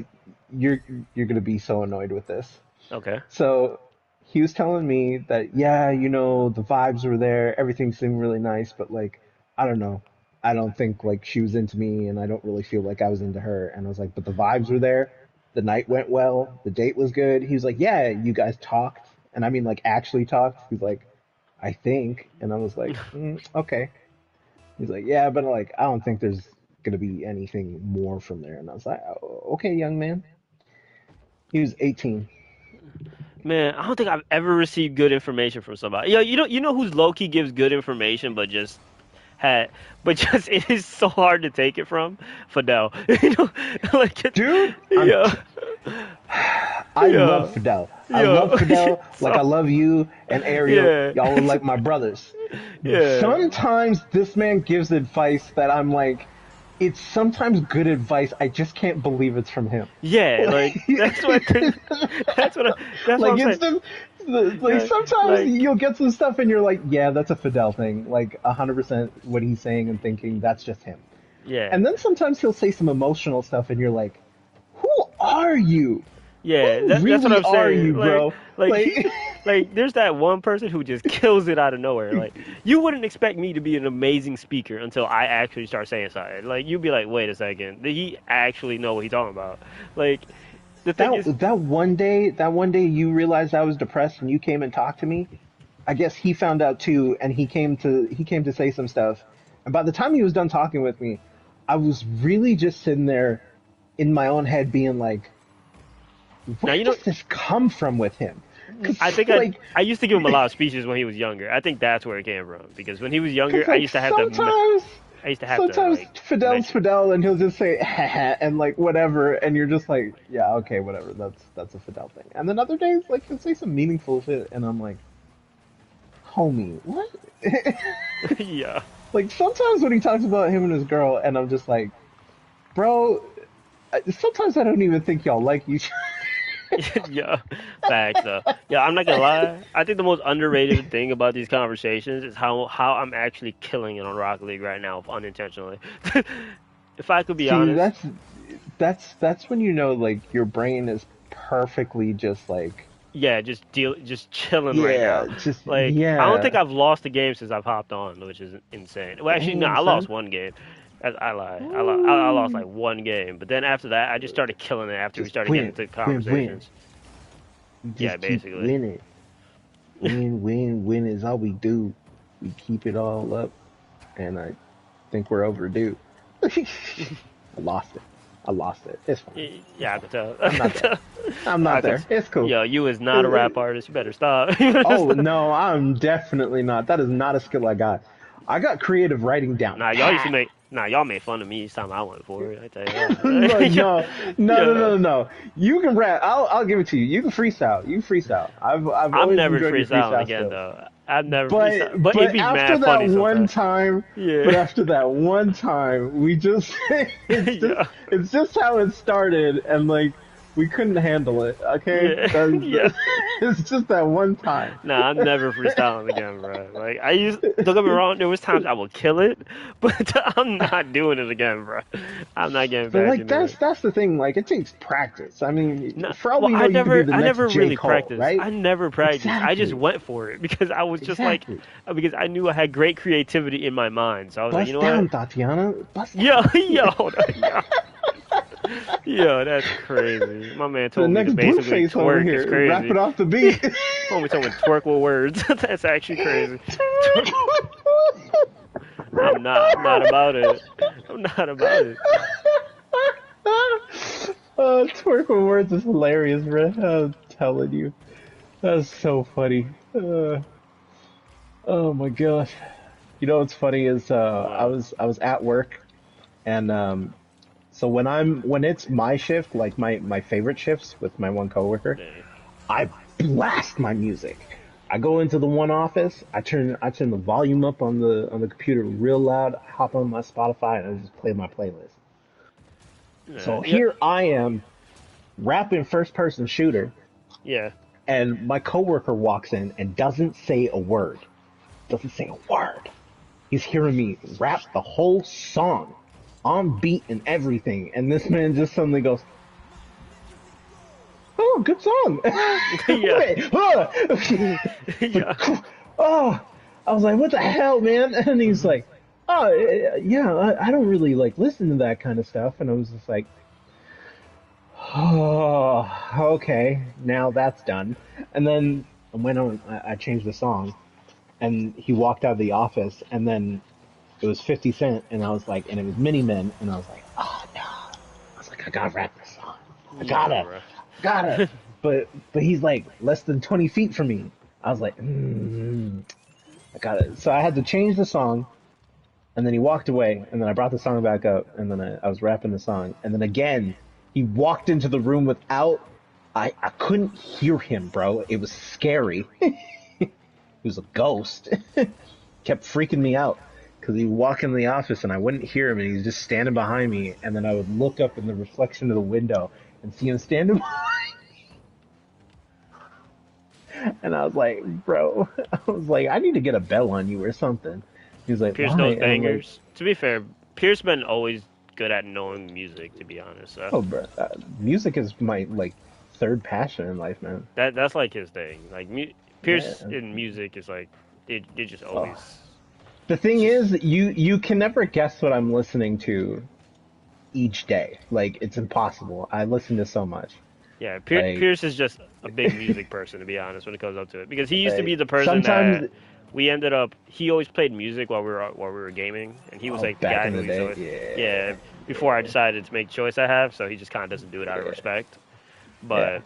you're you're gonna be so annoyed with this. Okay. So he was telling me that, yeah, the vibes were there, everything seemed really nice, but like, I don't know. I don't think like she was into me, and I don't really feel like I was into her. And I was like, but the vibes were there. The night went well. The date was good. He was like, yeah, you guys talked, and I mean like actually talked. He's like, I think, and I was like, okay. He's like, yeah, but like, I don't think there's gonna be anything more from there. And I was like, oh, okay, young man. He was 18. Man, I don't think I've ever received good information from somebody. Yo, you know who's low key gives good information, had, but just it is so hard to take it from Fidel. Like, Dude, yeah, I love yeah, Fidel. I love yeah. Fidel like So, I love you and Ariel. yeah, Y'all are like my brothers. yeah. Sometimes this man gives advice that I'm like, it's sometimes good advice. I just can't believe it's from him. Yeah, like that's what I, that's what Like I'm it's saying. like Like, sometimes like, you'll get some stuff and you're like, yeah, that's a Fidel thing. Like 100% what he's saying and thinking, that's just him. yeah, And then sometimes he'll say some emotional stuff and you're like, who are you? yeah. Who That's what really I'm are saying. you, bro? Like Like, he, like there's that one person who just kills it out of nowhere. Like you wouldn't expect me to be an amazing speaker until I actually start saying something. Like you'd be like, wait a second, did he actually know what he's talking about? Like the thing is, that one day you realized I was depressed and you came and talked to me. I guess he found out too, and he came to say some stuff. And by the time he was done talking with me, I was really just sitting there in my own head, being like, now where you know. does this come from with him? Because I think I like, I used to give him a lot of speeches when he was younger. I think that's where it came from because when he was younger, I like used to have to sometimes I used to have to sometimes like Fidel's mention. Fidel, and he'll just say and like whatever, and you're just like, yeah, okay, whatever. That's a Fidel thing. And then other days, like he'll say some meaningful shit, and I'm like, homie, what? Yeah. Like sometimes when he talks about him and his girl, and I'm just like, bro. Sometimes I don't even think y'all like each. Yeah, facts though. Yeah, I'm not gonna lie. I think the most underrated thing about these conversations is how I'm actually killing it on Rocket League right now, unintentionally. If I could be See, honest, that's when you know like your brain is perfectly just like, yeah, just chilling right yeah, now. just Like I don't think yeah. I've lost a game since I've hopped on, which is insane. Well, actually, no, Damn, I lost son. one game. I lie. I lost Ooh. like one game, but then after that, I just started killing it after we Just started getting win, into win, win. conversations. Yeah, Just keep basically. winning. Win, win, win is all we do. We keep it all up, and I think we're overdue. I lost it. I lost it. It's fine. It's Yeah, I fine. could tell. I I'm not could there. tell. I'm I not could. there. It's cool. Yo, you is not a rap Uh, artist. You better stop. You better oh stop. no, I'm definitely not. That is not a skill I got. I got creative writing down Nah, y'all used to pat. make. Nah, y'all made fun of me each time I went for it. I tell you Look, that. no, no, no, no, Yeah, no, no. You can rap. I'll give it to you. You can freestyle. You freestyle. I've I'm always never enjoyed your freestyling freestyle again skills. though. I've never But freestyle, but it'd but be after mad that funny one sometimes. time, but Yeah, after that one time, we just yeah, it's just how it started, and like we couldn't handle it. Okay, yeah, yeah. that's it's just that one time. Nah, I'm never freestyling again, bro. Like I used. Don't get me wrong. There was times I would kill it, but I'm not doing it again, bro. I'm not getting But back like into it. that's the thing. Like it takes practice. I mean, No, for all well, we know, you could be the I next never J really Cole, practiced. right? I never practiced. I just Exactly. went for it because I was just like, Exactly. because I knew I had great creativity in my mind. So I was like, you Bust know what? down, Tatiana. Bust Yo, down. yo, yo, that's crazy. My man The told me to next basically Blueface over twerk. It's here, rapping crazy. off the beat. Homie told me to twerk with words. That's actually crazy. Twerk. I'm not about it. I'm not about it. Twerk with words is hilarious, bro. I'm telling you, that's so funny. Oh my gosh. You know what's funny is Wow. I was at work, and so when it's my shift, like my favorite shifts with my one coworker, Dang. I blast my music. I go into the one office, I turn the volume up on the computer real loud, hop on my Spotify, and I just play my playlist. Yeah, So yeah, here I am rapping first person shooter, yeah. and my coworker walks in and doesn't say a word. Doesn't say a word. He's hearing me rap the whole song on beat and everything, and this man just suddenly goes, "Oh, good song." Yeah, Wait, huh? yeah. Oh, I was like, "What the hell, man?" And he's like, "Oh, yeah, I don't really like listen to that kind of stuff." And I was just like, "Oh, okay, now that's done." And then I went on. I changed the song, and he walked out of the office, and then it was 50 Cent, and I was like, and it was Mini Men, and I was like, "Oh no!" I was like, "I gotta rap this song. I Nah, gotta, bro. gotta." But he's like less than 20 feet from me. I was like, I got it. So I had to change the song, and then he walked away, and then I brought the song back up, and then I was rapping the song, and then again he walked into the room without. I couldn't hear him, bro. It was scary. He was a ghost. Kept freaking me out because he'd walk in the office and I wouldn't hear him, and he's just standing behind me, and then I would look up in the reflection of the window and see him standing and I was like, bro, I was like, I need to get a bell on you or something. He was like, Pierce why? knows And I'm like, bangers. To be fair, Pierce been always good at knowing music. To be honest, so oh, bro, music is my like third passion in life, man. that's like his thing. Like Yeah. Pierce in music is like they just Oh. always The thing just is, you can never guess what I'm listening to each day. Like it's impossible. I listen to so much. yeah. Like, Pierce is just a big music person. To be honest, when it comes up to it, because he used to be the person that sometimes, we ended up. He always played music while we were gaming, and he was oh, like the back guy in who the used to day, always, yeah. yeah, Before I yeah, decided to make the choice I have, so he just kind of doesn't do it out of yeah, respect. yeah. But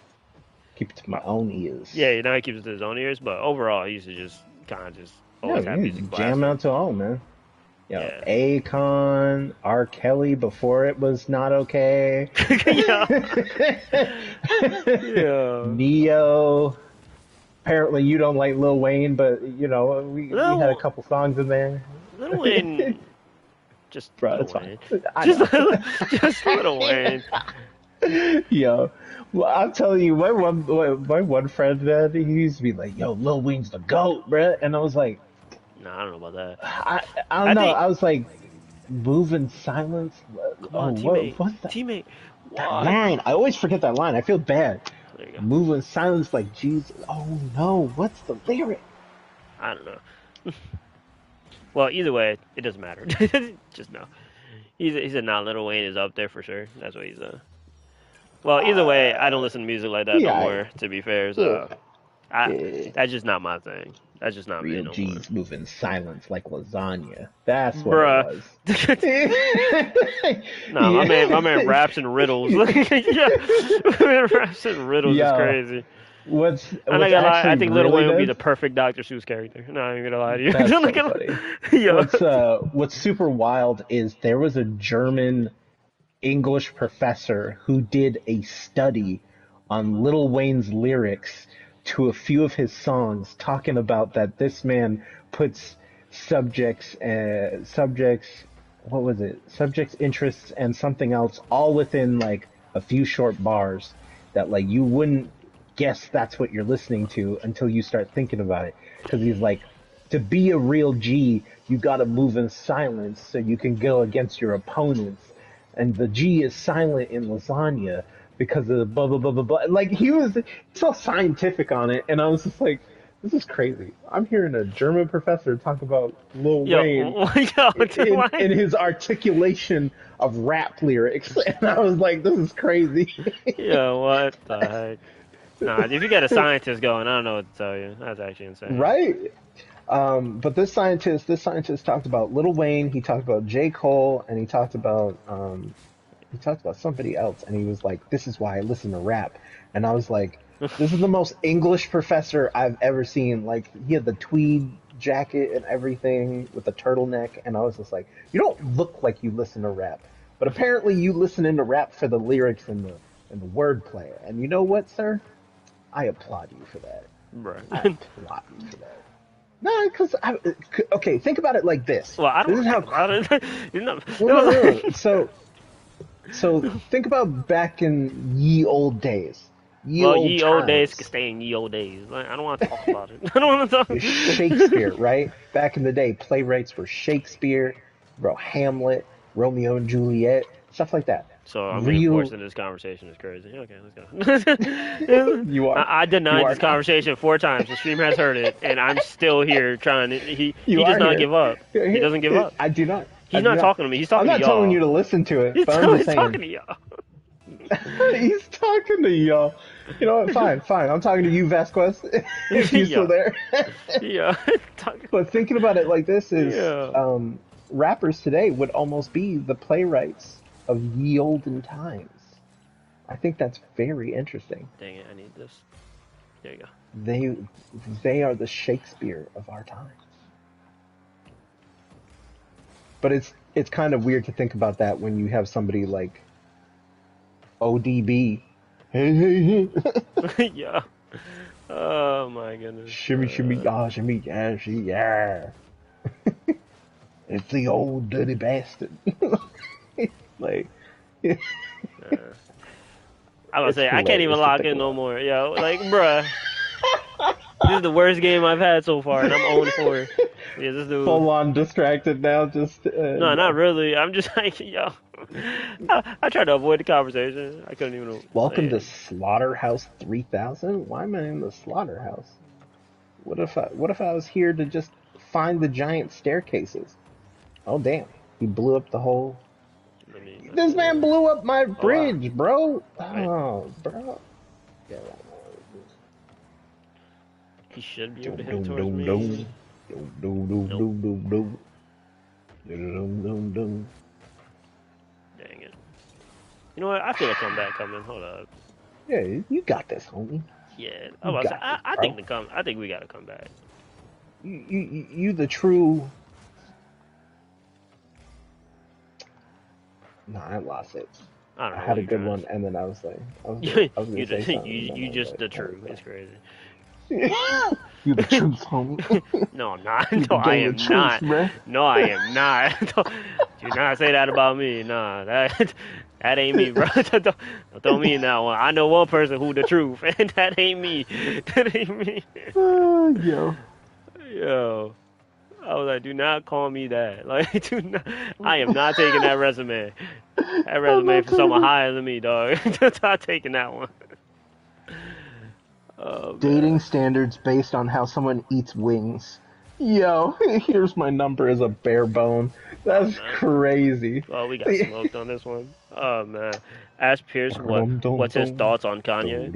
Keep it to uh, my own ears. yeah, now he keeps it to his own ears. But overall, he used to just kind of just No, always have you music jam blasting. out to all, man. You know, Yeah, Akon, R. Kelly before it was not okay. yeah, yeah. Neo. Apparently, you don't like Lil Wayne, but you know we had a Little couple songs in there. Little Wayne, just Bro, Little it's fine. Wayne, I just know. just Little Wayne. Yo, well, I'm telling you, my one friend, man, he used to be like, "Yo, Lil Wayne's the goat, bruh," and I was like, Nah, I don't know about that. I don't I know. think. I was like, "Move in silence." Come Oh, on, teammate, what's that? teammate. That What? line? I always forget that line. I feel bad. There you go. Move in silence like Jesus. Oh no, what's the lyric? I don't know. Well, either way, it doesn't matter. Just know. He said, "Nah, Little Wayne is up there for sure." That's what he's. Well, either way, I don't listen to music like that no Yeah, more. To be fair, yeah, so I yeah. that's just not my thing. That's just not me Real no more. G's move in silence like lasagna. That's what it Bruh. was. Nah, my man Yeah. raps and riddles. Yeah, my man raps and riddles is Yo, crazy. I'm not what's gonna lie. I actually think Lil really Wayne would be does? the perfect Dr. Seuss character. No, I'm gonna lie to you. That's I'm not so gonna. funny. Yo. What's super wild is there was a German English professor who did a study on Lil Wayne's lyrics to a few of his songs, talking about that this man puts subjects, what was it? Subjects, interests, and something else all within like a few short bars that like you wouldn't guess that's what you're listening to until you start thinking about it. Because he's like, to be a real G, you got to move in silence so you can go against your opponents. And the G is silent in lasagna because of the blah blah blah blah blah. Like he was so scientific on it, and I was just like, this is crazy. I'm hearing a German professor talk about Lil Yo, Wayne yo, in his articulation of rap lyrics, and I was like, this is crazy. yo, what the heck? Nah, if you got a scientist going, I don't know what to tell you. That's actually insane. Right? But this scientist talked about Lil Wayne. He talked about J. Cole, and he talked about somebody else, and he was like, "This is why I listen to rap." And I was like, "This is the most English professor I've ever seen." Like, he had the tweed jacket and everything with the turtleneck, and I was just like, "You don't look like you listen to rap, but apparently you listen to rap for the lyrics and the wordplay." And you know what, sir? I applaud you for that. I Bruh. applaud you for that. No, because okay, think about it like this. Well, I This don't is think how. about it. You know, No, no, no, no. So think about back in ye old days, ye well, old ye old days can times. stay in ye old days. Like, I don't want to talk about it. I don't want to Shakespeare, talk. right? Back in the day, playwrights were Shakespeare, bro, Hamlet, Romeo and Juliet, stuff like that. So I'm being forced Real, into this conversation. It's crazy. Okay, let's go. you are, I you denied are this now, conversation 4 times. The stream has heard it, and I'm still here trying to. He you does are not here. give up. He doesn't give up. I do not, I He's do not not. talking to me. He's I'm talking to not telling y'all. you to listen to it, but I'm just He's talking saying. to y'all. He's talking to y'all. You know what? Fine, fine. I'm talking to you, Vasquez, if you're still Yeah, there. yeah, talking. But thinking about it like this is, Yeah. rappers today would almost be the playwrights of ye olden times. I think that's very interesting. Dang it! I need this. There you go. They they are the Shakespeare of our times. But it's kind of weird to think about that when you have somebody like ODB. Hey hey hey. Yeah. Oh my goodness. Shimmy shimmy ah shimmy yeah she yeah. It's the old dirty bastard. Like Uh, I was it's say I can't even hilarious to lock think in no about. more. Yo, like, bruh, this is the worst game I've had so far, and I'm 0-4. Yeah, this dude. Full on distracted now. Just No, not yeah. really. I'm just like, yo. I tried to avoid the conversation. I couldn't even Welcome say to it. Slaughterhouse 3000. Why am I in the slaughterhouse? What if I was here to just find the giant staircases? Oh damn! He blew up the whole. Let me This man blew up my Oh wow. bridge, bro. Right. Oh, bro. Yeah. He should be able Dum to hit dum towards dum me. dum. Dum dum dum Nope. dum dum dum. Dum dum dum. Dang it. You know what? I feel a comeback coming. Hold up. Yeah, you got this, homie. Yeah. I You was about to say, got this, I bro. think I think we gotta come back. You the true. No, I lost it. I don't I know what had a you're good trying one, and then I was like, to. I was gonna You say something, you and then you I was just like, the truth. It's crazy. you the truth, homie. No, I'm not. You No, the I gang of am truth, not. bruh. No, I am not. Do not say that about me. Nah, that ain't me, bro. Don't throw me in that one. I know one person who the truth, and that ain't me. That ain't me. Yo. Yo, I was like, do not call me that. Like, do not. I am not taking that resume. That I'm resume not for someone taking higher than me, dog. Not taking that one. Oh dating man. standards based on how someone eats wings. Yo, here's my number as a bare bone. Oh That's man. crazy. Oh, we got smoked on this one. Oh man. Ask Pierce what's his thoughts on Kanye.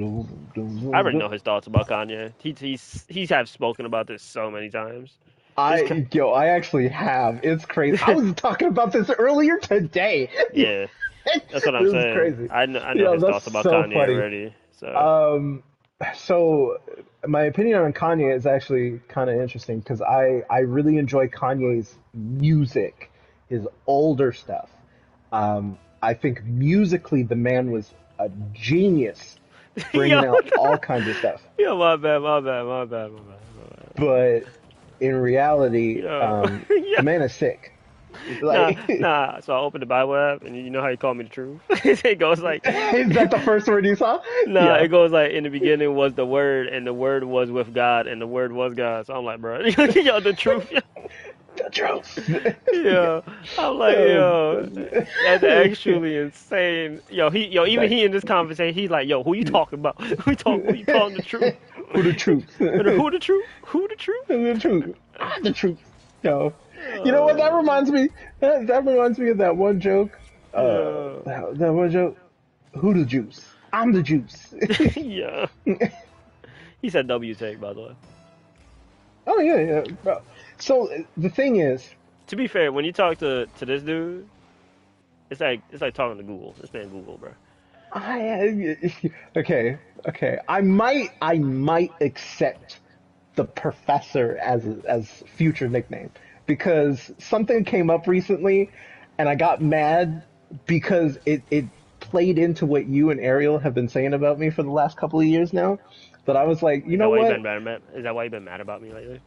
I already know his thoughts about Kanye. He's have spoken about this so many times. His I actually have. It's crazy. I was talking about this earlier today. yeah, that's what I'm This is saying. crazy. I know Yo, his that's thoughts about so Kanye funny. already. So Um, so my opinion on Kanye is actually kind of interesting because I really enjoy Kanye's music, his older stuff. I think musically the man was a genius, yo, bringing out all kinds of stuff. yo, my bad, my bad, my bad, my bad, my bad. But in reality, Yo, the yeah. man is sick. Nah, Like, nah. So I opened the Bible app, and you know how you call me the truth. It goes like, is that the first word you saw? nah. Yeah, It goes like, in the beginning was the Word, and the Word was with God, and the Word was God. So I'm like, bro, yo, the truth. the truth. Yeah. Yeah, I'm like, yo, that's actually insane. Yo, even That, he in this conversation, he's like, yo, who you talking about? Who you calling the truth? who the truth? Who the truth? Who the truth? The truth. I'm the truth. Yo, you know what? That Oh, reminds me. That reminds me of that one joke. yeah, That one joke. Who the juice? I'm the juice. yeah. He said W take, by the way. Oh yeah, yeah, bro. So the thing is, To be fair, when you talk to this dude, it's like talking to Google. This man Google, bro. I okay, okay. I might accept the professor as future nickname because something came up recently, and I got mad because it played into what you and Ariel have been saying about me for the last couple of years now. That I was like, you Is know that why you been what? mad? Is that why you been mad about me lately?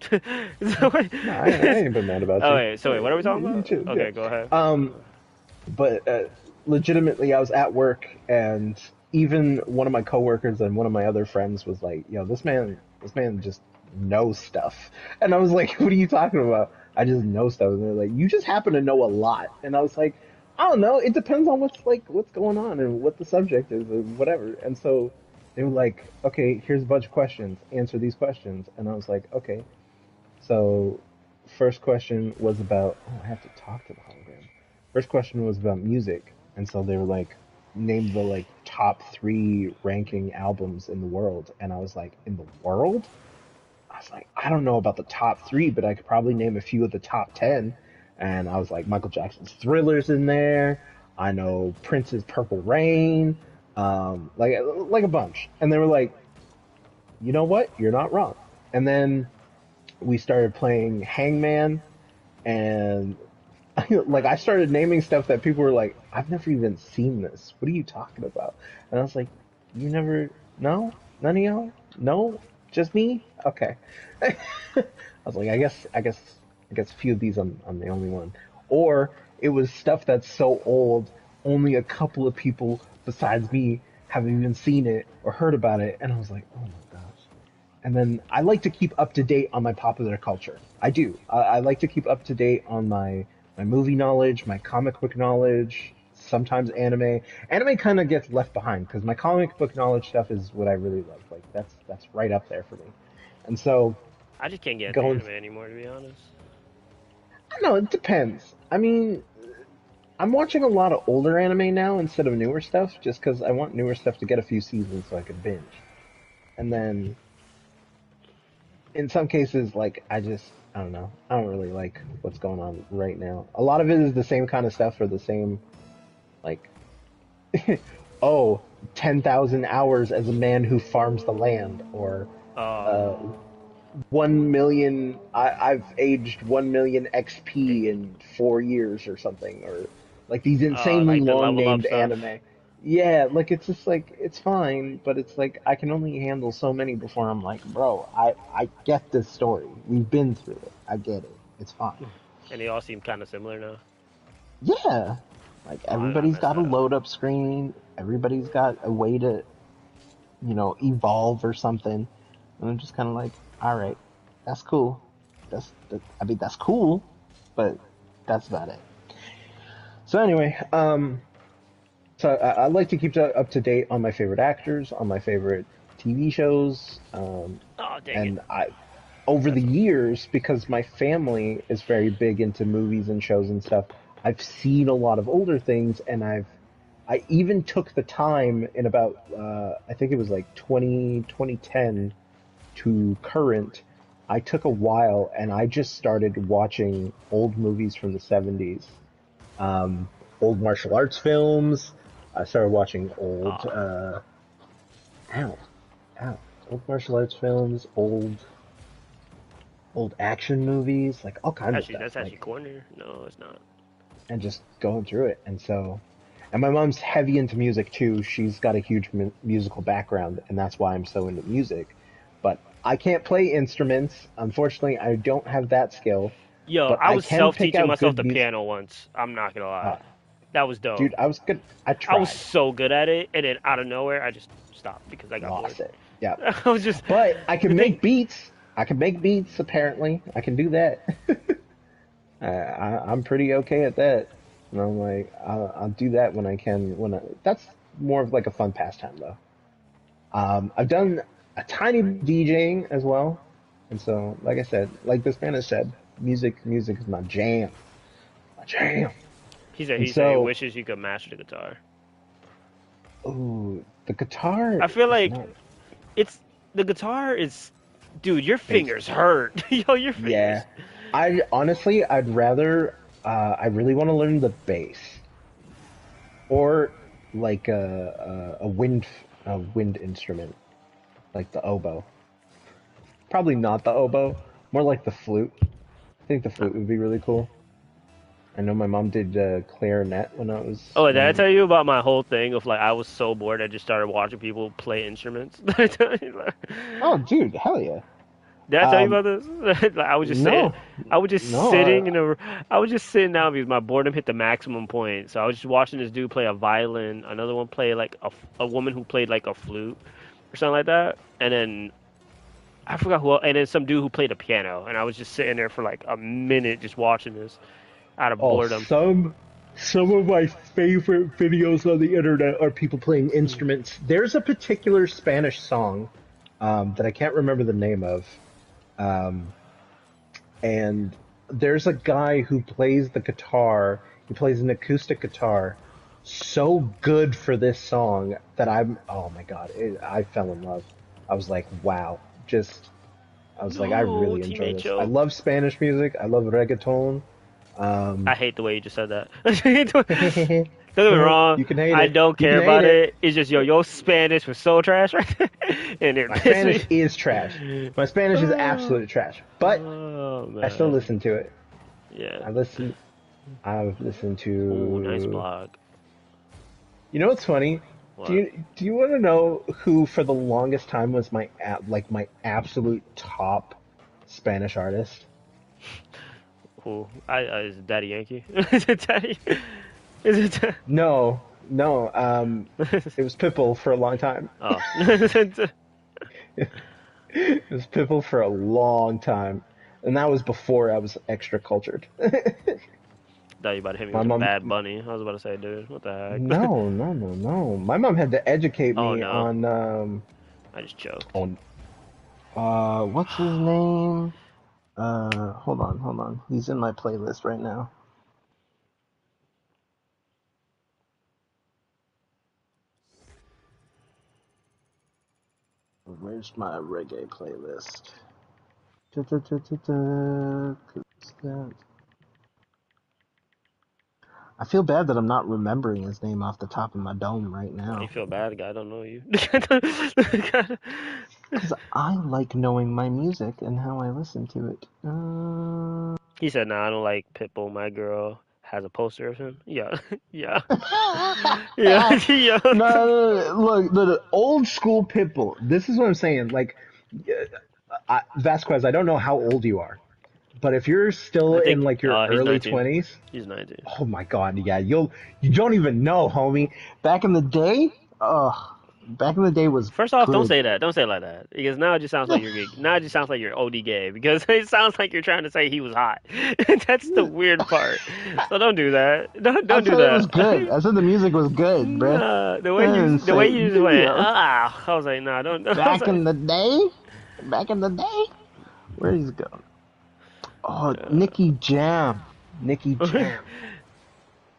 Is that why? No, I ain't been mad about Oh you. wait, so wait, what are we talking You about? too, yeah. Okay, go ahead. But legitimately, I was at work, and even one of my coworkers and one of my other friends was like, "Yo, this man just knows stuff," and I was like, "What are you talking about? I just know stuff." And they're like, "You just happen to know a lot," and I was like, "I don't know. It depends on what's going on and what the subject is and whatever." And so they were like, "Okay, here's a bunch of questions. Answer these questions," and I was like, "Okay." So first question was about, oh, I have to talk to the hologram. First question was about music, and so they were like, name the like top three ranking albums in the world, and I was like, in the world? I was like, I don't know about the top three, but I could probably name a few of the top 10. And I was like, Michael Jackson's Thriller's in there. I know Prince's Purple Rain, like a bunch. And they were like, you know what? You're not wrong. And then we started playing Hangman, and like I started naming stuff that people were like, I've never even seen this. What are you talking about? And I was like, you never, no, none of y'all, no, just me. Okay. I was like, I guess a few of these I'm the only one. Or it was stuff that's so old, only a couple of people besides me have even seen it or heard about it. And I was like, oh my gosh. And then I like to keep up to date on my popular culture. I do. I like to keep up to date on my movie knowledge, my comic book knowledge, sometimes anime. Anime kind of gets left behind because my comic book knowledge stuff is what I really love. Like that's right up there for me. And so I just can't get into going, anime anymore, to be honest. I don't know, it depends. I mean, I'm watching a lot of older anime now instead of newer stuff, just because I want newer stuff to get a few seasons so I can binge. And then in some cases, like I don't know, I don't really like what's going on right now. A lot of it is the same kind of stuff or the same like, oh, 10,000 hours as a man who farms the land, or uh, Oh, 1 million. I've aged 1 million XP in 4 years or something, or like these insanely like the long level up named stuff. anime. Yeah, like it's just like it's fine, but it's like I can only handle so many before I'm like, bro, I get this story. We've been through it. I get it. It's fine. And they all seem kind of similar now. Yeah, like Oh, I everybody's messed got a that up. load up screen. Everybody's got a way to evolve or something. And I'm just kind of like, all right, that's cool. I mean, that's cool, but that's about it. So anyway, so I like to keep up to date on my favorite actors, on my favorite TV shows, Oh, dang it. and I over the That's years, because my family is very big into movies and shows and stuff, I've seen a lot of older things, and I even took the time in about I think it was like 2010 to current. I took a while and I just started watching old movies from the 70s, um, old martial arts films. I started watching old ah. ow, ow, old martial arts films, old action movies, like all kinds of Actually, stuff. that's actually Like, corner. No, it's not. and just going through it. And so, and my mom's heavy into music too. She's got a huge musical background, and that's why I'm so into music. But I can't play instruments. Unfortunately, I don't have that skill. Yo, But I I was can self pick teaching out myself good the music. piano once. I'm not gonna lie. Uh, That was dope. Dude, I was good. I I was tried, so good at it, and then out of nowhere, I just stopped because I got bored. lost it. Yeah, I was just but I the can thing. make beats. I can make beats. Apparently, I can do that. I'm pretty okay at that. And I'm like, I'll do that when I can. That's more of like a fun pastime though. I've done a tiny DJing as well, and so like I said, like the Spanish said, music is my jam. And He said he so, wishes he could master the guitar. ooh, the guitar I feel is like not it's the guitar is, dude. Your fingers basic. hurt. Yo, your Yeah, fingers. I honestly, I'd rather. I really want to learn the bass or like a wind instrument, like the oboe. Probably not the oboe, more like the flute. I think the flute would be really cool. I know my mom did clarinet when I was Oh, did I when. tell you about my whole thing of like I was so bored I just started watching people play instruments? Did I tell you? Oh, dude, hell yeah. Did I tell you Um, about this? Like, I was just sitting, no, I was just no. sitting in a, I was just sitting down because my boredom hit the maximum point. So I was just watching this dude play a violin, another one play like a woman who played like a flute or something like that, and then I forgot who, and then some dude who played a piano, and I was just sitting there for like a minute just watching this out of Oh, boredom. some of my favorite videos on the internet are people playing Mm. instruments. There's a particular Spanish song that I can't remember the name of, um, and there's a guy who plays the guitar. He plays an acoustic guitar so good for this song that oh my god, I fell in love. I was like, wow, just I was like, I No, really enjoy teammate this. I choke. love Spanish music. I love reggaeton. I Um, hate the way you just said that. Don't you get me wrong. can hate I it. don't You care can hate about it. it. It's just your Spanish was so trash right there, and it My pissed Spanish me. is trash. My Spanish is Oh, absolute trash. But oh I still man, listen to it. yeah. I listen. I've listened Oh, nice to. blog. You know what's funny? What? Do you want to know who for the longest time was like my absolute top Spanish artist? Who? Is it Daddy Yankee? Is it Daddy? Is it? No, no. It was Pitbull for a long time. Oh. It was Pitbull for a long time, and that was before I was extra cultured. Thought you about to hit me My with a mom, Bad Bunny. I was about to say, dude, what the heck? no, no, no, no. My mom had to educate Oh me no, on I just choked. on what's his name? Hold on. He's in my playlist right now. Where's my reggae playlist? Da, da, da, da, da. I feel bad that I'm not remembering his name off the top of my dome right Why you now. feel bad, guy? I don't know you. Because I like knowing my music and how I listen to it. He said, "Nah, I don't like Pitbull. My girl has a poster of him." Yeah, yeah, yeah, yeah. No, look, the old school Pitbull. This is what I'm saying. Like, Vasquez, I don't know how old you are, but if you're still I in think like your he's early 19. 20s, He's 19. oh my God, yeah, you don't even know, homie. Back in the day, back in the day was First off, don't good. say that. Don't say it like that because now it just sounds like you're gay. Now it just sounds like you're OD gay because it sounds like you're trying to say he was hot. That's the weird part. So don't do that. I Don't do said it was that. good. I said the music was good, bruh. Nah, And the way say, you just went yeah, I was like, nah, don't. I was back like, in the day, back in the day. Where he's going? Oh, Uh, Nicky Jam. Nicky Jam.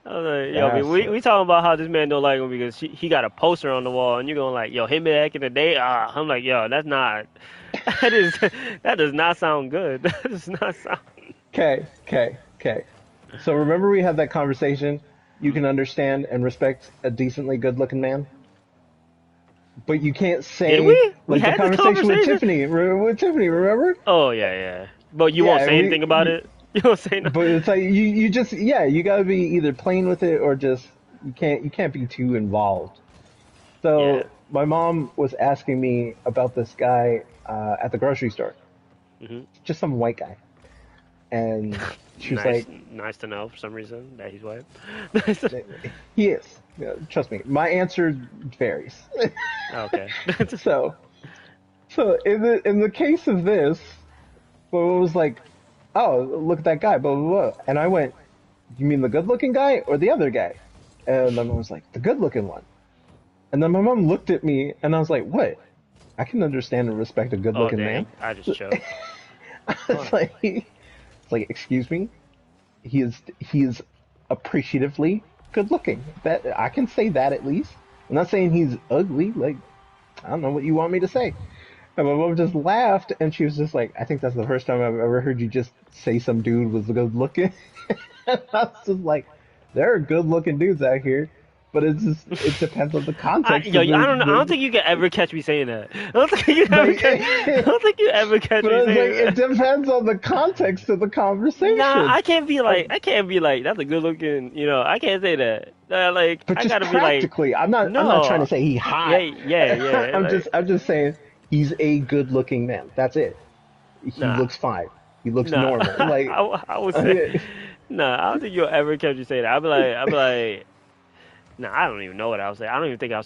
I was like, yo, I mean, That's we what. talking about how this man don't like him because he got a poster on the wall, and you're going like, yo, him back in the day. I'm like, yo, that's not, that is, that does not sound good. That does not sound. Okay, okay, okay. So remember we had that conversation. You can understand and respect a decently good-looking man, but you can't Did say we? We like the had this conversation with conversation. Tiffany. With Tiffany, remember? Oh yeah, yeah. But you won't Yeah, say anything about it. You won't say no. but it's like you just yeah, you gotta be either playing with it or just you can't be too involved. Yeah. So my mom was asking me about this guy at the grocery store, Hmm. just some white guy, and she was Nice, like, nice to know for some reason that he's white. Nice to- "He is." Trust me, my answer varies. okay. So so in the case of this, well, it was like, "Oh, look at that guy," blah blah blah, and I went, "You mean the good-looking guy or the other guy?" And my mom was like, "The good-looking one." And then my mom looked at me, and I was like, "What? I can understand and respect a Oh good-looking man." dang! I just choked. It's What? like, excuse me, he is appreciatively good looking. That I can say that at least. I'm not saying he's ugly. Like I don't know what you want me to say. And my mom just laughed, and she was just like, "I think that's the first time I've ever heard you just say some dude was good looking." And I was just like, "There are good looking dudes out here, but it depends on the context Yo, of I don't know. I don't the think you can ever catch me saying that. I don't think you ever like." catch. I don't think you ever catch But me I was like, saying it that. depends on the context of the Nah, conversation. I can't be I, like. I can't be like. That's a good looking. I can't say that. Like, but I just gotta be like, practically, I'm not trying to no. say he Yeah, hot. yeah, yeah. I'm just saying he's a good looking man. That's it. He Nah, looks fine. He looks nah. normal. Like I would say, nah. I don't think you'll ever catch you say that. I'd be like, nah. I don't even know what I would say. I don't even think I